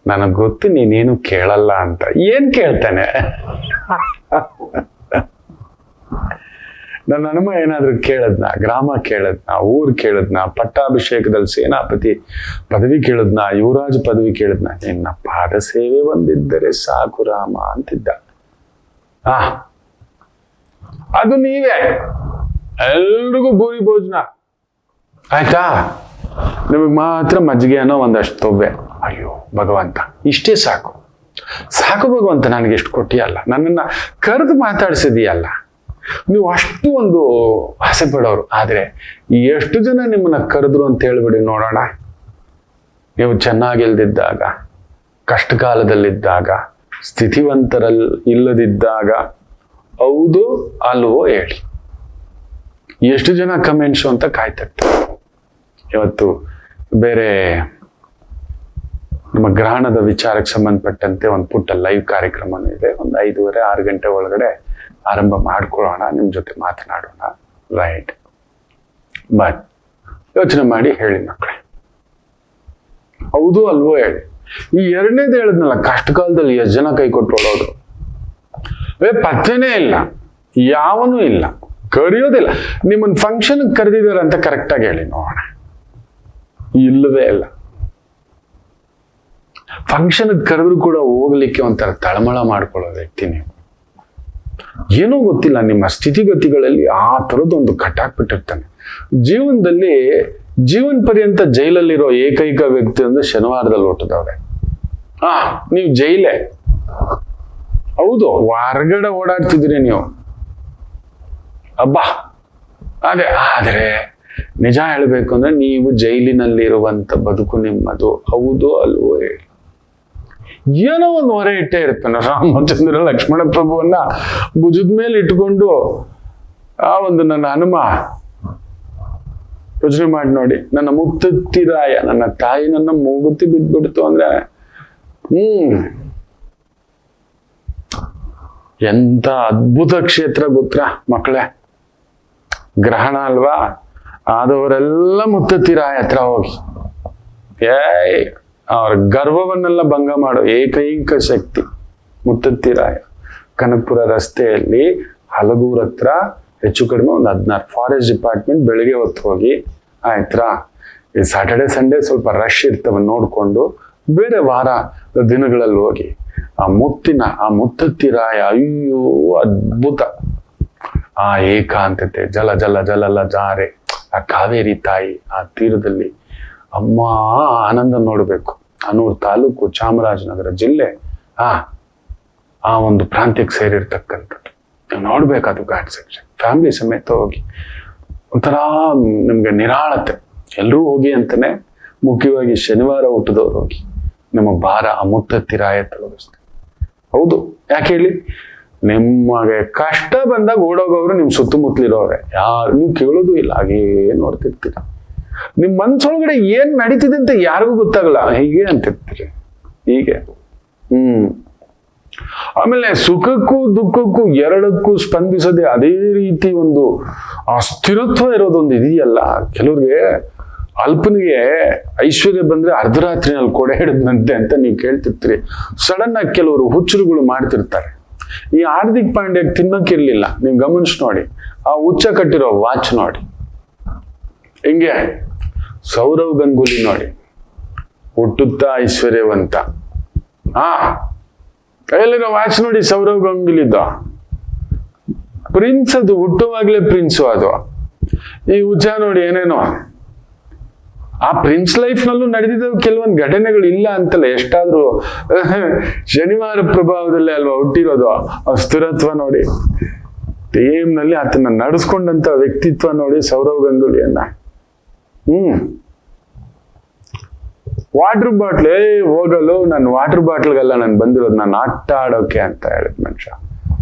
ನನಗ್ ಗೊತ್ತು ನೀನೇನು ಕೇಳಲ್ಲ ಅಂತ. ಏನ್ ಕೇಳ್ತಾನೆ? ನನ್ನ ಹನುಮ ಏನಾದ್ರೂ ಕೇಳದ್ನ? ಗ್ರಾಮ ಕೇಳದ್ನ? ಊರ್ ಕೇಳದ್ನ? ಪಟ್ಟಾಭಿಷೇಕದಲ್ಲಿ ಸೇನಾಪತಿ ಪದವಿ ಕೇಳದ್ನ? ಯುವರಾಜ ಪದವಿ ಕೇಳದ್ನ? ನಿನ್ನ ಪಾದ ಸೇವೆ ಒಂದಿದ್ದರೆ ಸಾಕು ರಾಮ ಅಂತಿದ್ದ. ಅದು ನೀವೇ. ಎಲ್ರಿಗೂ ಭೂರಿ ಭೋಜನ ಆಯ್ತಾ? ನಿಮಗ್ ಮಾತ್ರ ಮಜ್ಜಿಗೆ ಅನ್ನೋ ಒಂದಷ್ಟು ತೊಬ್ಬೆ. ಅಯ್ಯೋ ಭಗವಂತ, ಇಷ್ಟೇ ಸಾಕು ಭಗವಂತ, ನನಗೆ ಎಷ್ಟು ಕೊಟ್ಟಿಯಲ್ಲ, ನನ್ನನ್ನ ಕರೆದು ಮಾತಾಡ್ಸಿದೀಯಲ್ಲ. ನೀವು ಅಷ್ಟು ಒಂದು ಆಸೆ ಪಡೋರು. ಆದ್ರೆ ಎಷ್ಟು ಜನ ನಿಮ್ಮನ್ನ ಕರೆದ್ರು ಅಂತ ಹೇಳ್ಬಿಡಿ ನೋಡೋಣ. ನೀವು ಚೆನ್ನಾಗಿಲ್ದಿದ್ದಾಗ, ಕಷ್ಟಕಾಲದಲ್ಲಿದ್ದಾಗ, ಇಲ್ಲದಿದ್ದಾಗ, ಹೌದು ಅಲ್ವೋ ಹೇಳಿ? ಎಷ್ಟು ಜನ ಕಮೆಂಟ್ಸು ಅಂತ ಕಾಯ್ತಿರ್ತಾರೆ. ಇವತ್ತು ಬೇರೆ ನಮ್ಮ ಗ್ರಹಣದ ವಿಚಾರಕ್ಕೆ ಸಂಬಂಧಪಟ್ಟಂತೆ ಒಂದು ಪುಟ್ಟ ಲೈವ್ ಕಾರ್ಯಕ್ರಮನೂ ಇದೆ. ಒಂದು 5:30-6 ಗಂಟೆ ಒಳಗಡೆ ಆರಂಭ ಮಾಡ್ಕೊಳ್ಳೋಣ, ನಿಮ್ಮ ಜೊತೆ ಮಾತನಾಡೋಣ. ರೈಟ್? ಬಟ್ ಯೋಚನೆ ಮಾಡಿ ಹೇಳಿ ಮಕ್ಕಳೇ, ಹೌದು ಅಲ್ವೋ ಹೇಳಿ? ಈ ಎರಡನೇದು ಹೇಳಿದ್ನಲ್ಲ, ಕಷ್ಟ ಕಾಲದಲ್ಲಿ ಎಷ್ಟು ಜನ ಕೈ ಕೊಟ್ಟೋಳೋದು? ಪತ್ತೆನೇ ಇಲ್ಲ, ಯಾವನೂ ಇಲ್ಲ, ಕರೆಯೋದಿಲ್ಲ. ನಿಮ್ಮನ್ನ ಫಂಕ್ಷನ್ ಕರೆದಿದ್ದಾರೆ ಅಂತ ಕರೆಕ್ಟಾಗಿ ಹೇಳಿ ನೋಡೋಣ. ಇಲ್ಲವೇ ಇಲ್ಲ. ಫಂಕ್ಷನ್ ಕರೆದ್ರು ಕೂಡ ಹೋಗ್ಲಿಕ್ಕೆ ಒಂಥರ ತಳಮಳ ಮಾಡ್ಕೊಳ್ಳೋ ವ್ಯಕ್ತಿ ನೀವು. ಏನೋ ಗೊತ್ತಿಲ್ಲ, ನಿಮ್ಮ ಸ್ಥಿತಿಗತಿಗಳಲ್ಲಿ ಆ ಥರದ್ದೊಂದು ಕಟ್ಟಾಕ್ಬಿಟ್ಟಿರ್ತಾನೆ. ಜೀವನದಲ್ಲಿ ಜೀವನ ಪರ್ಯಂತ ಜೈಲಲ್ಲಿರೋ ಏಕೈಕ ವ್ಯಕ್ತಿ ಅಂದ್ರೆ ಶನಿವಾರದಲ್ಲಿ ಹುಟ್ಟಿದವ್ರೆ. ನೀವು ಜೈಲೇ. ಹೌದು, ಹೊರಗಡೆ ಓಡಾಡ್ತಿದ್ರಿ ನೀವು. ಅಬ್ಬಾ ಆದ್ರೆ ನಿಜ ಹೇಳ್ಬೇಕು ಅಂದ್ರೆ ನೀವು ಜೈಲಿನಲ್ಲಿರುವಂತ ಬದುಕು ನಿಮ್ಮದು. ಹೌದು ಅಲ್ವೋ ಹೇಳಿ? ಏನೋ ಒಂದು ಹೊರೆ ಇಟ್ಟೇ ಇರ್ತಾನೆ. ರಾಮಚಂದ್ರ ಲಕ್ಷ್ಮಣ ಪ್ರಭುವನ್ನ ಭುಜದ ಮೇಲೆ ಇಟ್ಕೊಂಡು ಆ ಒಂದು ನನ್ನ ಹನುಮ, ಯೋಚನೆ ಮಾಡಿ ನೋಡಿ, ನನ್ನ ಮುತ್ತತ್ತಿರಾಯ, ನನ್ನ ತಾಯಿ ನನ್ನ ಮೂಗುತಿ ಬಿದ್ಬಿಡ್ತು ಅಂದ್ರೆ ಎಂತ ಅದ್ಭುತ ಕ್ಷೇತ್ರ ಗೊತ್ತಾ ಮಕ್ಕಳೇ. ಗ್ರಹಣ ಅಲ್ವಾ, ಆದವರೆಲ್ಲ ಮುತ್ತತ್ತಿರಾಯ ಹತ್ರ ಹೋಗಿ ಅವ್ರ ಗರ್ವವನ್ನೆಲ್ಲ ಭಂಗ ಮಾಡೋ ಏಕೈಕ ಶಕ್ತಿ ಮುತ್ತತ್ತಿರಾಯ. ಕನಕಪುರ ರಸ್ತೆಯಲ್ಲಿ ಹಲಗೂರ್ ಹತ್ರ ಹೆಚ್ಚು ಕಡಿಮೆ ಒಂದು 16 ಫಾರೆಸ್ಟ್ ಡಿಪಾರ್ಟ್ಮೆಂಟ್ ಬೆಳಿಗ್ಗೆ ಹೊತ್ತು ಹೋಗಿ ಆಯ್ತಾ. ಈ ಸ್ಯಾಟರ್ಡೆ ಸಂಡೇ ಸ್ವಲ್ಪ ರಶ್ ಇರ್ತವೆ ನೋಡ್ಕೊಂಡು, ಬೇರೆ ವಾರ ದಿನಗಳಲ್ಲಿ ಹೋಗಿ ಆ ಮುತ್ತತ್ತಿರಾಯ, ಅಯ್ಯೋ ಅದ್ಭುತ. ಆ ಏಕಾಂತತೆ, ಜಲ ಜಲ ಜಲಲ ಜಾರೆ, ಆ ಕಾವೇರಿ ತಾಯಿ ಆ ತೀರದಲ್ಲಿ ಅಮ್ಮ ಆನಂದ ನೋಡ್ಬೇಕು. ಅನೂರು ತಾಲೂಕು, ಚಾಮರಾಜನಗರ ಜಿಲ್ಲೆ, ಆ ಒಂದು ಪ್ರಾಂತ್ಯಕ್ಕೆ ಸೇರಿರ್ತಕ್ಕಂಥದ್ದು. ನೀವು ನೋಡ್ಬೇಕದು ಘಾಟ್ ಸೆಕ್ಷನ್. ಫ್ಯಾಮಿಲಿ ಸಮೇತ ಹೋಗಿ ಒಂಥರ ನಿಮ್ಗೆ ನಿರಾಳತೆ. ಎಲ್ಲರೂ ಹೋಗಿ ಅಂತಾನೆ, ಮುಖ್ಯವಾಗಿ ಶನಿವಾರ ಹುಟ್ಟಿದವ್ರು ಹೋಗಿ ನಿಮ್ಮ ಭಾರ ಆ ಮುತ್ತತ್ತಿರಾಯ ತೊಲಗಿಸ್ತಾರೆ. ಹೌದು, ಯಾಕೆ ಹೇಳಿ, ನಿಮಗೆ ಕಷ್ಟ ಬಂದಾಗ ಓಡೋಗೋರು ನಿಮ್ ಸುತ್ತಮುತ್ತಲಿರೋರೆ, ಯಾರು ನೀವು ಕೇಳೋದು ಇಲ್ಲ, ಹಾಗೇ ನೋಡ್ತಿರ್ತೀರ. ನಿಮ್ ಮನ್ಸೊಳಗಡೆ ಏನ್ ನಡೀತಿದೆ ಅಂತ ಯಾರಿಗೂ ಗೊತ್ತಾಗಲ್ಲ, ಹೀಗೆ ಅಂತಿರ್ತೀರಿ ಹೀಗೆ. ಆಮೇಲೆ ಸುಖಕ್ಕೂ ದುಃಖಕ್ಕೂ ಎರಡಕ್ಕೂ ಸ್ಪಂದಿಸದೆ ಅದೇ ರೀತಿ ಒಂದು ಆ ಸ್ಥಿರತ್ವ ಇರೋದೊಂದು ಇದೆಯಲ್ಲ. ಕೆಲವ್ರಿಗೆ ಅಲ್ಪನಿಗೆ ಐಶ್ವರ್ಯ ಬಂದ್ರೆ ಅರ್ಧರಾತ್ರಿನಲ್ಲಿ ಕೊಡೆ ಹಿಡಿದಂತೆ ಅಂತ ನೀವು ಕೇಳ್ತಿರ್ತೀರಿ. ಸಡನ್ ಆಗಿ ಕೆಲವರು ಹುಚ್ಚರುಗಳು ಮಾಡ್ತಿರ್ತಾರೆ. ಈ ಹಾರ್ದಿಕ್ ಪಾಂಡ್ಯಕ್ಕೆ ತಿನ್ನೋಕಿರ್ಲಿಲ್ಲ, ನೀವು ಗಮನಿಸಿ ನೋಡಿ. ಆ ಹುಚ್ಚ ಕಟ್ಟಿರೋ ವಾಚ್ ನೋಡಿ, ಹಿಂಗೆ ಸೌರವ್ ಗಂಗೂಲಿ ನೋಡಿ, ಹುಟ್ಟುತ್ತಾ ಐಶ್ವರ್ಯವಂತ. ಕೈಯಲ್ಲಿರೋ ವಾಚ್ ನೋಡಿ, ಸೌರವ್ ಗಂಗೂಲಿದ್ದು ಪ್ರಿನ್ಸ್, ಅದು ಹುಟ್ಟುವಾಗ್ಲೇ ಪ್ರಿನ್ಸು ಅದು. ಈ ಹುಚ್ಚ ನೋಡಿ ಏನೇನೋ. ಆ ಪ್ರಿನ್ಸ್ ಲೈಫ್ ನಲ್ಲೂ ನಡೆದಿದ್ದಾವೆ ಕೆಲವೊಂದು ಘಟನೆಗಳು, ಇಲ್ಲ ಅಂತಲ್ಲ. ಎಷ್ಟಾದ್ರೂ ಶನಿವಾರ ಪ್ರಭಾವದಲ್ಲಿ ಅಲ್ವಾ ಹುಟ್ಟಿರೋದು. ಆ ಸ್ಥಿರತ್ವ ನೋಡಿ, ಟೀಮ್ನಲ್ಲಿ ಆತನ ನಡೆಸ್ಕೊಂಡಂತ ವ್ಯಕ್ತಿತ್ವ ನೋಡಿ ಸೌರವ್ ಗಂಗೂಲಿಯನ್ನ. ವಾಟರ್ ಬಾಟ್ಲ್, ಹೋಗಲು ನಾನು ವಾಟರ್ ಬಾಟ್ಲ್ಗೆಲ್ಲ ನಾನು ಬಂದಿರೋದು, ನಾನು ಆಟ ಆಡೋಕೆ ಅಂತ ಹೇಳಿದ್ ಮನುಷ್ಯ.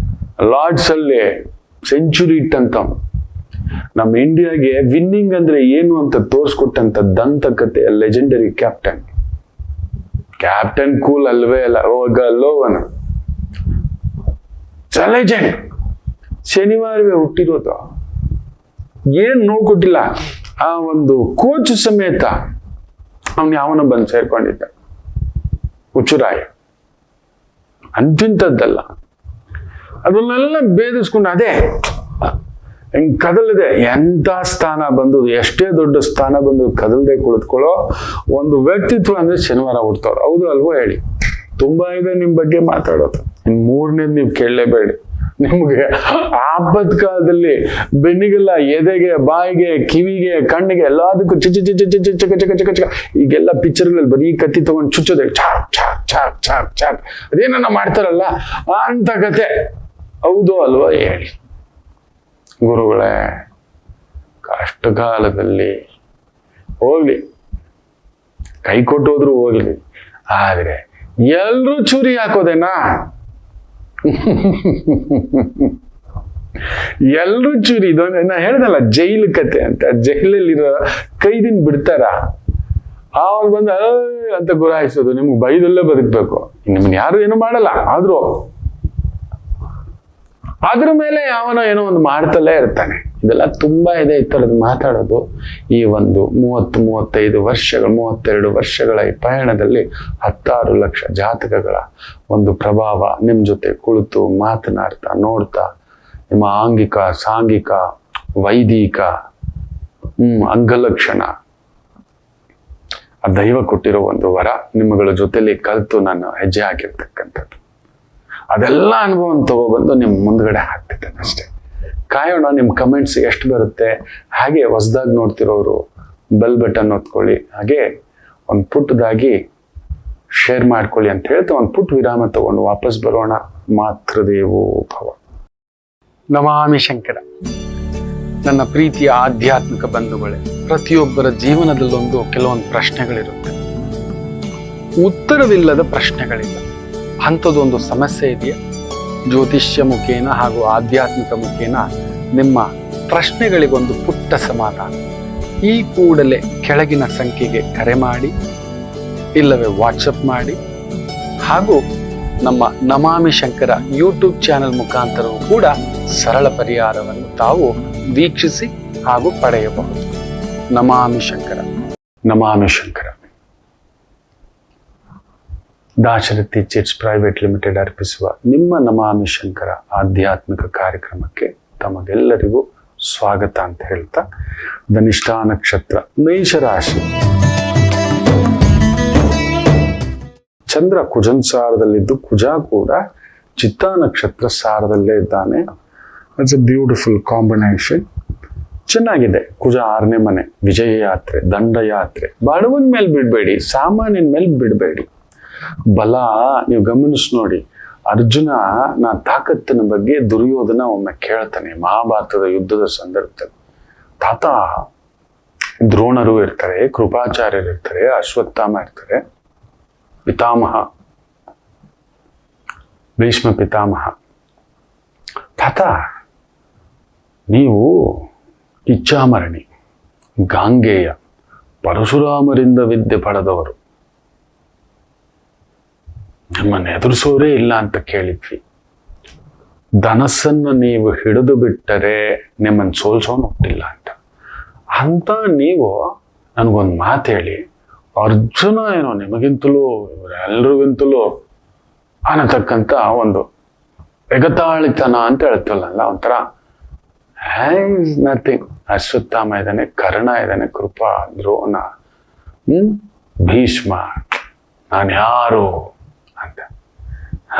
ಲಾರ್ಡ್ಸ್ ಅಲ್ಲಿ ಸೆಂಚುರಿ ಇಟ್ಟಂತ, ನಮ್ಮ ಇಂಡಿಯಾಗೆ ವಿನ್ನಿಂಗ್ ಅಂದ್ರೆ ಏನು ಅಂತ ತೋರಿಸ್ಕೊಟ್ಟಂತ ದಂತಕಥೆಯ ಲೆಜೆಂಡರಿ ಕ್ಯಾಪ್ಟನ್ ಕೂಲ್ ಅಲ್ವೇ ಅಲ್ಲ, ಹೋಗಲ್ಲೋವನ ಲೆಜೆಂಡ್. ಶನಿವಾರವೇ ಹುಟ್ಟಿರೋದು, ಏನ್ ನೋವು ಕೊಟ್ಟಿಲ್ಲ. ಆ ಒಂದು ಕೋಚ್ ಸಮೇತ ಅವನು ಯಾವನ ಬಂದು ಸೇರ್ಕೊಂಡಿದ್ದ, ಹುಚ್ಚುರಾಯ. ಅಂತಿಂತದ್ದಲ್ಲ, ಅದನ್ನೆಲ್ಲ ಭೇದಿಸ್ಕೊಂಡು ಅದೇ ಹಿಂಗ್ ಕದಲದೆ ಎಂತ ಸ್ಥಾನ ಬಂದು, ಎಷ್ಟೇ ದೊಡ್ಡ ಸ್ಥಾನ ಬಂದು ಕದಲ್ದೆ ಕುಳಿತುಕೊಳ್ಳೋ ಒಂದು ವ್ಯಕ್ತಿತ್ವ ಅಂದ್ರೆ ಶನಿವಾರ ಹುಡ್ತವ್ರು. ಹೌದು ಅಲ್ವೋ ಹೇಳಿ? ತುಂಬಾ ಇದೆ ನಿಮ್ ಬಗ್ಗೆ ಮಾತಾಡೋದು. ಇನ್ ಮೂರನೇದು ನೀವು ಕೇಳಲೇಬೇಡಿ. ನಿಮ್ಗೆ ಆಪತ್ಕಾಲದಲ್ಲಿ ಬೆನ್ನಿಗೆಲ್ಲ, ಎದೆಗೆ, ಬಾಯಿಗೆ, ಕಿವಿಗೆ, ಕಣ್ಣಿಗೆ ಎಲ್ಲದಕ್ಕೂ ಚಿಕ್ಕ ಚಿಕ್ಕ ಚಿಕ್ಕ ಚಿಕ್ಕ ಚಿಕ್ಕ ಚಿಕ್ಕ ಚಿಕ್ಕ ಈಗೆಲ್ಲ ಪಿಕ್ಚರ್ಗಳಲ್ಲಿ ಬರೀ ಕತ್ತಿ ತಗೊಂಡು ಚುಚ್ಚೋದೆ, ಚಾಕ್ ಚಾಕ್ ಚಾಕ್ ಚಾಕ್ ಚಾಕ್, ಅದೇನನ್ನ ಮಾಡ್ತಾರಲ್ಲ ಅಂತ ಕತೆ. ಹೌದು ಅಲ್ವಾ ಹೇಳಿ? ಗುರುಗಳೇ, ಕಷ್ಟಕಾಲದಲ್ಲಿ ಹೋಗ್ಲಿ, ಕೈ ಕೊಟ್ಟೋದ್ರು ಹೋಗ್ಲಿ, ಆದ್ರೆ ಎಲ್ರೂ ಚೂರಿ ಹಾಕೋದೇನಾ? ಎಲ್ರೂ ಚೂರಿ. ಇದೊಂದು ನಾ ಹೇಳ್ದಲ್ಲ ಜೈಲು ಕತೆ ಅಂತ. ಜೈಲಲ್ಲಿರೋ ಕೈದಿನ ಬಿಡ್ತಾರ, ಅವನು ಬಂದ ಅಂತ ಗುರಾಯಿಸೋದು. ನಿಮ್ಗೆ ಬೈದಲ್ಲೇ ಬದುಕ್ಬೇಕು, ನಿಮ್ಗೆ ಯಾರು ಏನು ಮಾಡಲ್ಲ, ಆದ್ರೂ ಅದ್ರ ಮೇಲೆ ಅವನ ಏನೋ ಒಂದು ಮಾಡ್ತಲೇ ಇರ್ತಾನೆ. ಇದೆಲ್ಲ ತುಂಬಾ ಇದೆ ಈ ಥರದ್ದು ಮಾತಾಡೋದು. ಈ ಒಂದು 30-35 ವರ್ಷಗಳು, 32 ವರ್ಷಗಳ ಈ ಪಯಣದಲ್ಲಿ 16 ಲಕ್ಷ ಜಾತಕಗಳ ಒಂದು ಪ್ರಭಾವ ನಿಮ್ಮ ಜೊತೆ ಕುಳಿತು ಮಾತನಾಡ್ತಾ ನೋಡ್ತಾ, ನಿಮ್ಮ ಆಂಗಿಕ, ಸಾಂಘಿಕ, ವೈದಿಕ, ಅಂಗಲಕ್ಷಣ, ಆ ದೈವ ಕೊಟ್ಟಿರೋ ಒಂದು ವರ ನಿಮ್ಮಗಳ ಜೊತೆಲಿ ಕಲಿತು ನಾನು ಹೆಜ್ಜೆ ಹಾಕಿರ್ತಕ್ಕಂಥದ್ದು. ಅದೆಲ್ಲ ಅನುಭವ ತಗೊಬಂದು ನಿಮ್ಮ ಮುಂದ್ಗಡೆ ಹಾಕ್ತಿದ್ದೇನೆ ಅಷ್ಟೇ. ಕಾಯೋಣ ನಿಮ್ಮ ಕಮೆಂಟ್ಸ್ ಎಷ್ಟು ಬರುತ್ತೆ. ಹಾಗೆ ಹೊಸದಾಗಿ ನೋಡ್ತಿರೋರು ಬೆಲ್ ಬಟನ್ ಒತ್ಕೊಳ್ಳಿ. ಹಾಗೆ ಒಂದು ಪುಟ್ಟದಾಗಿ ಶೇರ್ ಮಾಡ್ಕೊಳ್ಳಿ ಅಂತ ಹೇಳ್ತಾ ಒಂದು ಪುಟ್ಟ ವಿರಾಮ ತಗೊಂಡು ವಾಪಸ್ ಬರೋಣ. ಮಾತೃದೇವೋ ಭವ. ನಮಾಮಿ ಶಂಕರ. ನನ್ನ ಪ್ರೀತಿಯ ಆಧ್ಯಾತ್ಮಿಕ ಬಂಧುಗಳೇ, ಪ್ರತಿಯೊಬ್ಬರ ಜೀವನದಲ್ಲೊಂದು ಕೆಲವೊಂದು ಪ್ರಶ್ನೆಗಳಿರುತ್ತೆ. ಉತ್ತರವಿಲ್ಲದ ಪ್ರಶ್ನೆಗಳಿಲ್ಲ. ಅಂಥದ್ದೊಂದು ಸಮಸ್ಯೆ ಇದೆಯಾ? ಜ್ಯೋತಿಷ್ಯ ಮುಖೇನ ಹಾಗೂ ಆಧ್ಯಾತ್ಮಿಕ ಮುಖೇನ ನಿಮ್ಮ ಪ್ರಶ್ನೆಗಳಿಗೊಂದು ಪುಟ್ಟ ಸಮಾಧಾನ. ಈ ಕೂಡಲೇ ಕೆಳಗಿನ ಸಂಖ್ಯೆಗೆ ಕರೆ ಮಾಡಿ, ಇಲ್ಲವೇ ವಾಟ್ಸಪ್ ಮಾಡಿ, ಹಾಗೂ ನಮ್ಮ ನಮಾಮಿ ಶಂಕರ ಯೂಟ್ಯೂಬ್ ಚಾನೆಲ್ ಮುಖಾಂತರವೂ ಕೂಡ ಸರಳ ಪರಿಹಾರವನ್ನು ತಾವು ವೀಕ್ಷಿಸಿ ಹಾಗೂ ಪಡೆಯಬಹುದು. ನಮಾಮಿ ಶಂಕರ. ನಮಾಮಿ Shankara. Dasharathi chits private limited ಅರ್ಪಿಸುವ ನಿಮ್ಮ ನಮಾಮಿ ಶಂಕರ ಆಧ್ಯಾತ್ಮಿಕ ಕಾರ್ಯಕ್ರಮಕ್ಕೆ ತಮಗೆಲ್ಲರಿಗೂ ಸ್ವಾಗತ ಅಂತ ಹೇಳ್ತಾ, ಧನಿಷ್ಠಾ ನಕ್ಷತ್ರ ಮೇಷರಾಶಿ. ಚಂದ್ರ ಕುಜನ್ ಸಾರದಲ್ಲಿದ್ದು, ಕುಜ ಕೂಡ ಚಿತ್ತಾ ನಕ್ಷತ್ರ ಸಾರದಲ್ಲೇ ಇದ್ದಾನೆ. It's A beautiful combination. ಚೆನ್ನಾಗಿದೆ. ಕುಜ 6ನೇ ಮನೆ, ವಿಜಯ ಯಾತ್ರೆ, ದಂಡಯಾತ್ರೆ. ಬಡವನ ಮೇಲೆ ಬಿಡಬೇಡಿ, ಸಾಮಾನ್ಯನ ಮೇಲೆ ಬಿಡಬೇಡಿ. ಬಲ ನೀವು ಗಮನಿಸಿ ನೋಡಿ. ಅರ್ಜುನ ತಾಕತ್ತಿನ ಬಗ್ಗೆ ದುರ್ಯೋಧನ ಒಮ್ಮೆ ಕೇಳ್ತಾನೆ ಮಹಾಭಾರತದ ಯುದ್ಧದ ಸಂದರ್ಭದಲ್ಲಿ. ತಾತ, ದ್ರೋಣರು ಇರ್ತಾರೆ, ಕೃಪಾಚಾರ್ಯರು ಇರ್ತಾರೆ, ಅಶ್ವತ್ಥಾಮ ಇರ್ತಾರೆ, ಪಿತಾಮಹ ಭೀಷ್ಮ ಪಿತಾಮಹ. ತಾತ, ನೀವು ಇಚ್ಛಾಮರಣಿ, ಗಾಂಗೇಯ, ಪರಶುರಾಮರಿಂದ ವಿದ್ಯೆ ಪಡೆದವರು. ನಮ್ಮನ್ನು ಎದುರಿಸೋರೇ ಇಲ್ಲ ಅಂತ ಕೇಳಿದ್ವಿ. ಧನಸ್ಸನ್ನು ನೀವು ಹಿಡಿದು ಬಿಟ್ಟರೆ ನಿಮ್ಮನ್ನು ಸೋಲ್ಸೋನು ಹುಟ್ಟಿಲ್ಲ ಅಂತ ನೀವು ನನಗೊಂದು ಮಾತು ಹೇಳಿ, ಅರ್ಜುನ ಏನೋ ನಿಮಗಿಂತಲೂ ಎಲ್ರಿಗಿಂತಲೂ ಅನ್ನತಕ್ಕಂಥ ಒಂದು ಎಗತಾಳಿತನ ಅಂತ ಹೇಳ್ತಲ್ಲ, ಒಂಥರ ನಥಿಂಗ್. ಅಶ್ವತ್ಥಾಮ ಇದ್ದಾನೆ, ಕರ್ಣ ಇದ್ದಾನೆ, ಕೃಪಾ, ದ್ರೋಣ, ಭೀಷ್ಮ, ನಾನು ಯಾರು ಅಂತ.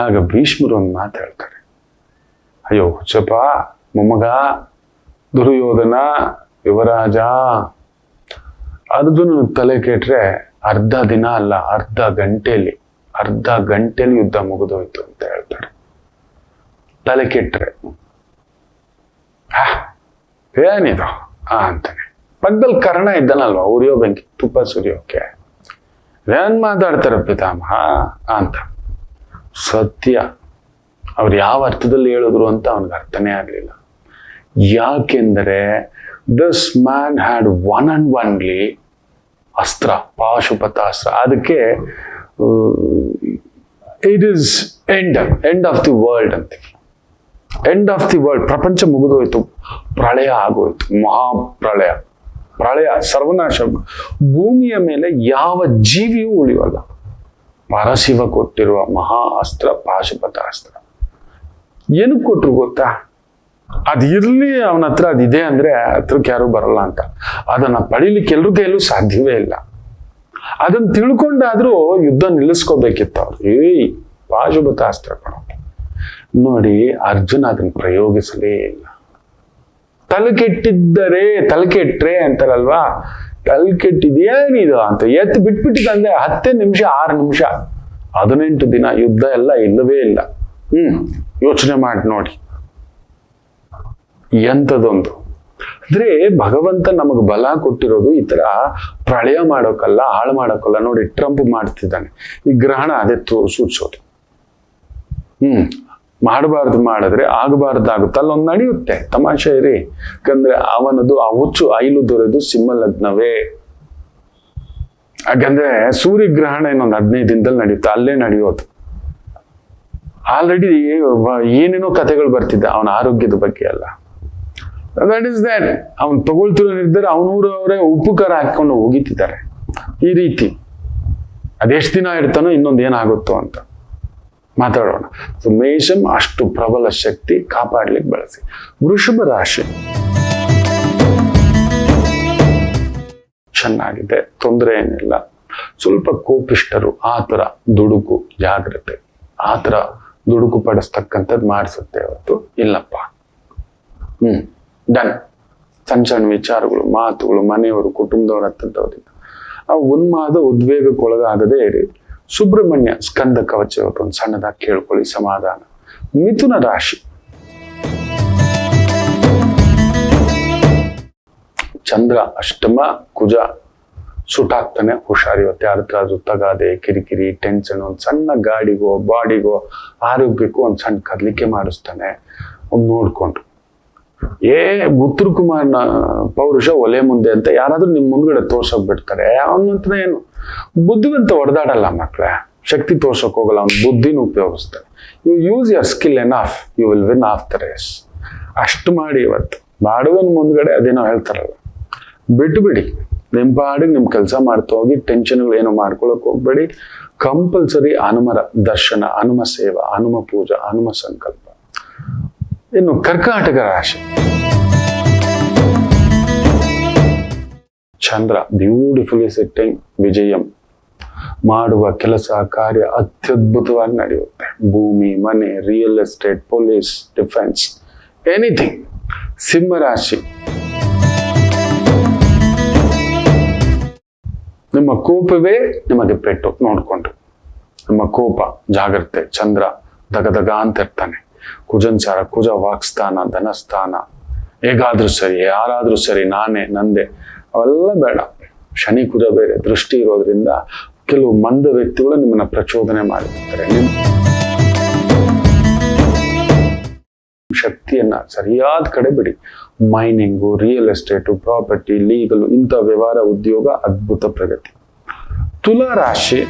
ಆಗ ಭೀಷ್ಮರು ಒಂದು ಮಾತು ಹೇಳ್ತಾರೆ, ಅಯ್ಯೋ ಹುಚ್ಚಪ್ಪ, ಮೊಮ್ಮಗ, ದುರ್ಯೋಧನ, ಯುವರಾಜ, ಅರ್ಜುನ ತಲೆ ಕೆಟ್ರೆ ಅರ್ಧ ದಿನ ಅಲ್ಲ, ಅರ್ಧ ಗಂಟೆಯಲ್ಲಿ ಯುದ್ಧ ಮುಗಿದೋಯ್ತು ಅಂತ ಹೇಳ್ತಾರೆ. ತಲೆ ಕೆಟ್ರೆ ಏನಿದು ಅಂತಾನೆ. ಪಕ್ಕದಲ್ಲಿ ಕರ್ಣ ಇದ್ದಾನಲ್ವ, ಉರಿಯೋ ಬೆಂಕಿ, ತುಪ್ಪ ಸುರಿಯೋಕೆ. ಏನ್ ಮಾತಾಡ್ತಾರೆ ಪಿತಾಮಹ ಅಂತ. ಸತ್ಯ. ಅವ್ರು ಯಾವ ಅರ್ಥದಲ್ಲಿ ಹೇಳಿದ್ರು ಅಂತ ಅವನಿಗೆ ಅರ್ಥನೇ ಆಗಲಿಲ್ಲ. ಯಾಕೆಂದರೆ this man had one and only ಅಸ್ತ್ರ, ಪಾಶುಪತಾಸ್ತ್ರ. ಅದಕ್ಕೆ it is end of the world ಅಂತೀವಿ. ಎಂಡ್ ಆಫ್ ದಿ ವರ್ಲ್ಡ್, ಪ್ರಪಂಚ ಮುಗಿದೋಯ್ತು, ಪ್ರಳಯ ಆಗೋಯ್ತು, ಪ್ರಳಯ, ಸರ್ವನಾಶ. ಭೂಮಿಯ ಮೇಲೆ ಯಾವ ಜೀವಿಯೂ ಉಳಿಯಲ್ಲ. ಪರಶಿವ ಕೊಟ್ಟಿರುವ ಮಹಾ ಅಸ್ತ್ರ ಪಾಶುಪತಾಸ್ತ್ರ. ಏನಕ್ಕೆ ಕೊಟ್ರು ಗೊತ್ತಾ? ಅದಿರ್ಲಿ, ಅವನ ಹತ್ರ ಅದಿದೆ ಅಂದ್ರೆ ಹತ್ರಕ್ಕೆ ಯಾರು ಬರಲ್ಲ ಅಂತ. ಅದನ್ನ ಪಡೀಲಿಕ್ಕೆ ಎಲ್ರ ಕೈಯಲ್ಲೂ ಸಾಧ್ಯವೇ ಇಲ್ಲ. ಅದನ್ನ ತಿಳ್ಕೊಂಡಾದ್ರೂ ಯುದ್ಧ ನಿಲ್ಲಿಸ್ಕೋಬೇಕಿತ್ತು ಅವ್ರು. ಪಾಶುಪತಾಸ್ತ್ರ ಕಣೋ. ನೋಡಿ, ಅರ್ಜುನ ಅದನ್ನ ಪ್ರಯೋಗಿಸಲೇ ಇಲ್ಲ. ತಲೆ ಕೆಟ್ರೆ ಅಂತಾರಲ್ವಾ, ತಲೆ ಕೆಟ್ಟಿದೇನಿದು ಅಂತ ಎತ್ತು ಬಿಟ್ಬಿಟ್ಟಿದಂದ್ರೆ 10 ನಿಮಿಷ 6 ನಿಮಿಷ 18 ದಿನ ಯುದ್ಧ ಎಲ್ಲ ಇಲ್ಲವೇ ಇಲ್ಲ. ಯೋಚನೆ ಮಾಡಿ ನೋಡಿ, ಎಂಥದೊಂದು. ಅಂದ್ರೆ ಭಗವಂತ ನಮಗ್ ಬಲ ಕೊಟ್ಟಿರೋದು ಈ ತರ ಪ್ರಳಯ ಮಾಡೋಕಲ್ಲ, ಹಾಳು ಮಾಡೋಕಲ್ಲ. ನೋಡಿ, ಟ್ರಂಪ್ ಮಾಡ್ತಿದ್ದಾನೆ ಈ ಗ್ರಹಣ, ಅದೇ ಸೂಚಿಸೋದು. ಮಾಡಬಾರ್ದು ಮಾಡಿದ್ರೆ ಆಗಬಾರ್ದಾಗುತ್ತೆ, ಅಲ್ಲೊಂದು ನಡೆಯುತ್ತೆ. ತಮಾಷೆ ಇರಿ. ಯಾಕಂದ್ರೆ ಅವನದು ಆ ಹುಚ್ಚು ಐಲು ದೊರೆದು ಸಿಂಹ ಲಗ್ನವೇ. ಯಾಕಂದ್ರೆ ಸೂರ್ಯಗ್ರಹಣ ಇನ್ನೊಂದು 15 ದಿನದಲ್ಲಿ ನಡೆಯುತ್ತೆ, ಅಲ್ಲೇ ನಡೆಯೋದು. ಆಲ್ರೆಡಿ ಏನೇನೋ ಕಥೆಗಳು ಬರ್ತಿದ್ದ ಅವನ ಆರೋಗ್ಯದ ಬಗ್ಗೆ ಎಲ್ಲ. That is that. ಅವನು ತಗೊಳ್ತಿರೋ ನಿರ್ಧಾರ ಅವರೇ ಉಪ್ಪು ಖಾರ ಹಾಕೊಂಡು ಹೋಗಿತಿದ್ದಾರೆ ಈ ರೀತಿ. ಅದೆಷ್ಟು ದಿನ ಇರ್ತಾನೋ, ಇನ್ನೊಂದು ಏನಾಗುತ್ತೋ ಅಂತ ಮಾತಾಡೋಣ. ಮೇಷಂ ಅಷ್ಟು ಪ್ರಬಲ ಶಕ್ತಿ, ಕಾಪಾಡ್ಲಿಕ್ಕೆ ಬಳಸಿ. ವೃಷಭ ರಾಶಿ ಚೆನ್ನಾಗಿದೆ, ತೊಂದರೆ ಏನಿಲ್ಲ. ಸ್ವಲ್ಪ ಕೋಪಿಷ್ಟರು, ಆತರ ದುಡುಕು, ಜಾಗ್ರತೆ, ಆತರ ದುಡುಕು ಪಡಿಸ್ತಕ್ಕಂಥದ್ದು ಮಾಡಿಸುತ್ತೆ. ಅವತ್ತು ಇಲ್ಲಪ್ಪ, ಡನ್. ಸಣ್ಣ ವಿಚಾರಗಳು, ಮಾತುಗಳು, ಮನೆಯವರು, ಕುಟುಂಬದವ್ರ ಹತ್ತದವರಿಂದ ಆ ಉನ್ಮಾದ ಉದ್ವೇಗಕ್ಕೊಳಗಾಗದೇ ಇರಿ. ಸುಬ್ರಹ್ಮಣ್ಯ ಸ್ಕಂದ ಕವಚ ಇವತ್ತು ಒಂದು ಸಣ್ಣದಾಗಿ ಕೇಳ್ಕೊಳ್ಳಿ, ಸಮಾಧಾನ. ಮಿಥುನ ರಾಶಿ ಚಂದ್ರ ಅಷ್ಟಮ, ಕುಜ ಸುಟ್ಟಾಗ್ತಾನೆ, ಹುಷಾರಿ. ಇವತ್ತು ಯಾರ ಹತ್ರ ಆದ್ರೂ ತಗಾದೆ, ಕಿರಿಕಿರಿ, ಟೆನ್ಷನ್, ಒಂದು ಸಣ್ಣ ಗಾಡಿಗೋ ಬಾಡಿಗೋ ಆರೋಗ್ಯಕ್ಕೂ ಒಂದು ಸಣ್ಣ ಕದಲಿಕೆ ಮಾಡಿಸ್ತಾನೆ. ಒಂದು ನೋಡ್ಕೊಂಡು ಉತ್ತರ ಕುಮಾರ್ನ ಪೌರುಷ ಒಲೆ ಮುಂದೆ ಅಂತ ಯಾರಾದ್ರೂ ನಿಮ್ ಮುಂದ್ಗಡೆ ತೋರ್ಸೋಕ್ ಬಿಡ್ತಾರೆ. ಅವನಂತರ ಏನು ಬುದ್ಧಿವಂತ ಹೊಡೆದಾಡಲ್ಲ ಮಕ್ಳೇ, ಶಕ್ತಿ ತೋರ್ಸೋಕ್ ಹೋಗಲ್ಲ, ಅವ್ನ ಬುದ್ಧಿನ ಉಪಯೋಗಿಸ್ತಾರೆ. You use your skill enough, you will win of the race. ಅಷ್ಟು ಮಾಡಿ. ಇವತ್ತು ಮಾಡುವನ್ ಮುಂದ್ಗಡೆ ಅದೇನೋ ಹೇಳ್ತಾರಲ್ಲ, ಬಿಟ್ಟು ಬಿಡಿ, ನಿಮ್ ಪಾಡಿಗೆ ನಿಮ್ ಕೆಲಸ ಮಾಡ್ತಾ ಹೋಗಿ, ಟೆನ್ಷನ್ಗಳು ಏನೋ ಮಾಡ್ಕೊಳಕ್ ಹೋಗ್ಬೇಡಿ. ಕಂಪಲ್ಸರಿ ಹನುಮರ ದರ್ಶನ, ಹನುಮ ಸೇವಾ, ಹನುಮ ಪೂಜಾ, ಹನುಮ ಸಂಕಲ್ಪ. ಇನ್ನು ಕರ್ಕಾಟಕ ರಾಶಿ, ಚಂದ್ರ ಬ್ಯೂಟಿಫುಲಿ ಸಿಟ್ಟಿಂಗ್, ವಿಜಯಂ. ಮಾಡುವ ಕೆಲಸ ಕಾರ್ಯ ಅತ್ಯದ್ಭುತವಾಗಿ ನಡೆಯುತ್ತೆ. ಭೂಮಿ, ಮನೆ, real estate, police, defence, anything. ಸಿಂಹ ರಾಶಿ, ನಿಮ್ಮ ಕೋಪವೇ ನಿಮಗೆ ಪೆಟ್ಟು. ನೋಡ್ಕೊಂಡು ನಿಮ್ಮ ಕೋಪ, ಜಾಗ್ರತೆ. ಚಂದ್ರ ದಗದಗ ಅಂತ ಇರ್ತಾನೆ. ಕುಜಂಚಾರ, ಕುಜ ವಾಕ್ಸ್ಥಾನ, ಧನಸ್ಥಾನ. ಹೇಗಾದ್ರೂ ಸರಿ, ಯಾರಾದ್ರೂ ಸರಿ, ನಾನೇ, ನಂದೆ, ಅವೆಲ್ಲ ಬೇಡ. ಶನಿ ಕುಜ ಬೇರೆ ದೃಷ್ಟಿ ಇರೋದ್ರಿಂದ ಕೆಲವು ಮಂದ ವ್ಯಕ್ತಿಗಳು ನಿಮ್ಮನ್ನ ಪ್ರಚೋದನೆ ಮಾಡಿರ್ತಾರೆ. ನಿಮ್ಮ ಶಕ್ತಿಯನ್ನ ಸರಿಯಾದ ಕಡೆ ಬಿಡಿ. Mining, real estate, property, legal, ಇಂಥ ವ್ಯವಹಾರ, ಉದ್ಯೋಗ, ಅದ್ಭುತ ಪ್ರಗತಿ. ತುಲಾ ರಾಶಿ,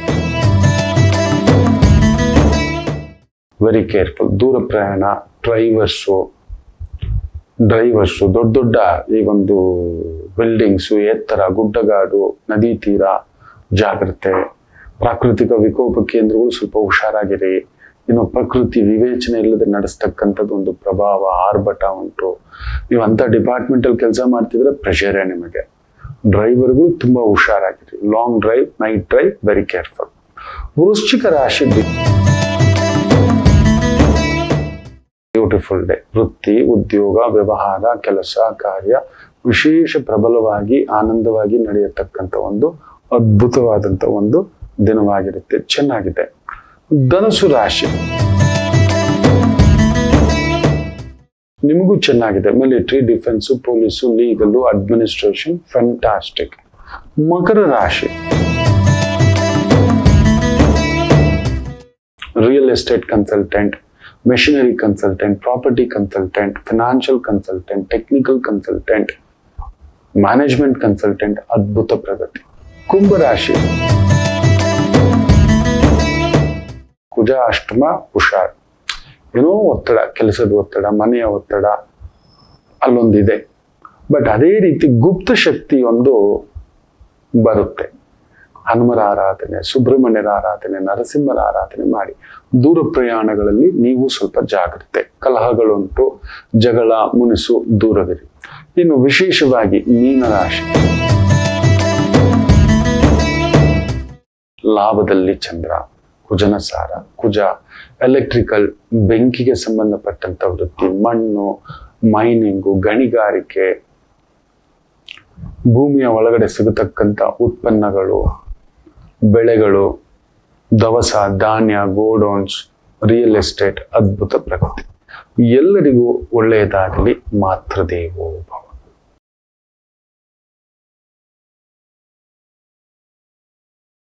ವೆರಿ ಕೇರ್ಫುಲ್. ದೂರ ಪ್ರಯಾಣ, ಡ್ರೈವರ್ಸು ದೊಡ್ಡ ದೊಡ್ಡ ಈ ಒಂದು ಬಿಲ್ಡಿಂಗ್ಸು, ಎತ್ತರ, ಗುಡ್ಡಗಾಡು, ನದಿ ತೀರ, ಜಾಗ್ರತೆ. ಪ್ರಾಕೃತಿಕ ವಿಕೋಪ ಕೇಂದ್ರಗಳು, ಸ್ವಲ್ಪ ಹುಷಾರಾಗಿರಿ. ಇನ್ನು ಪ್ರಕೃತಿ ವಿವೇಚನೆ ಇಲ್ಲದೆ ನಡೆಸ್ತಕ್ಕಂಥದ್ದು ಒಂದು ಪ್ರಭಾವ, ಆರ್ಭಟ ಉಂಟು. ನೀವು ಅಂತ ಡಿಪಾರ್ಟ್ಮೆಂಟ್ ಅಲ್ಲಿ ಕೆಲಸ ಮಾಡ್ತಿದ್ರೆ ಪ್ರೆಷರೇ ನಿಮಗೆ. ಡ್ರೈವರ್ಗಳು ತುಂಬಾ ಹುಷಾರಾಗಿರಿ. Long drive, night drive, very careful. ವೃಶ್ಚಿಕ ರಾಶಿ, ಬ್ಯೂಟಿಫುಲ್ ಡೇ. ವೃತ್ತಿ, ಉದ್ಯೋಗ, ವ್ಯವಹಾರ, ಕೆಲಸ ಕಾರ್ಯ ವಿಶೇಷ ಪ್ರಬಲವಾಗಿ ಆನಂದವಾಗಿ ನಡೆಯತಕ್ಕಂಥ ಒಂದು ಅದ್ಭುತವಾದಂಥ ಒಂದು ದಿನವಾಗಿರುತ್ತೆ. ಚೆನ್ನಾಗಿದೆ. ಧನುಸು ರಾಶಿ, ನಿಮಗೂ ಚೆನ್ನಾಗಿದೆ. Military, defence, police, legal, administration, fantastic. ಮಕರ ರಾಶಿ, real estate consultant, machinery consultant, property consultant, financial consultant, technical consultant, management consultant, ಅದ್ಭುತ ಪ್ರಗತಿ. ಕುಂಭರಾಶಿ, ಕುಜ ಅಷ್ಟಮ, ಹುಷಾರ್. ಏನೋ ಒತ್ತಡ, ಕೆಲಸದ ಒತ್ತಡ, ಮನೆಯ ಒತ್ತಡ ಅಲ್ಲೊಂದಿದೆ. ಬಟ್ ಅದೇ ರೀತಿ ಗುಪ್ತ ಶಕ್ತಿ ಒಂದು ಬರುತ್ತೆ. ಹನುಮರ ಆರಾಧನೆ, ಸುಬ್ರಹ್ಮಣ್ಯರ ಆರಾಧನೆ, ನರಸಿಂಹರ ಆರಾಧನೆ ಮಾಡಿ. ದೂರ ಪ್ರಯಾಣಗಳಲ್ಲಿ ನೀವು ಸ್ವಲ್ಪ ಜಾಗ್ರತೆ. ಕಲಹಗಳುಂಟು, ಜಗಳ, ಮುನಿಸು, ದೂರವಿರಿ. ಇನ್ನು ವಿಶೇಷವಾಗಿ ಮೀನರಾಶಿ, ಲಾಭದಲ್ಲಿ ಚಂದ್ರ, ಕುಜನ ಸಾರ. ಕುಜ ಎಲೆಕ್ಟ್ರಿಕಲ್, ಬೆಂಕಿಗೆ ಸಂಬಂಧಪಟ್ಟಂತ ವೃತ್ತಿ, ಮಣ್ಣು, ಮೈನಿಂಗು, ಗಣಿಗಾರಿಕೆ, ಭೂಮಿಯ ಒಳಗಡೆ ಸಿಗತಕ್ಕಂಥ ಉತ್ಪನ್ನಗಳು, ಬೆಳೆಗಳು, ದವಸ ಧಾನ್ಯ, ಗೋಡೌನ್ಸ್, ರಿಯಲ್ ಎಸ್ಟೇಟ್, ಅದ್ಭುತ ಪ್ರಗತಿ. ಎಲ್ಲರಿಗೂ ಒಳ್ಳೆಯದಾಗಲಿ. ಮಾತೃದೇವೋ ಭವ.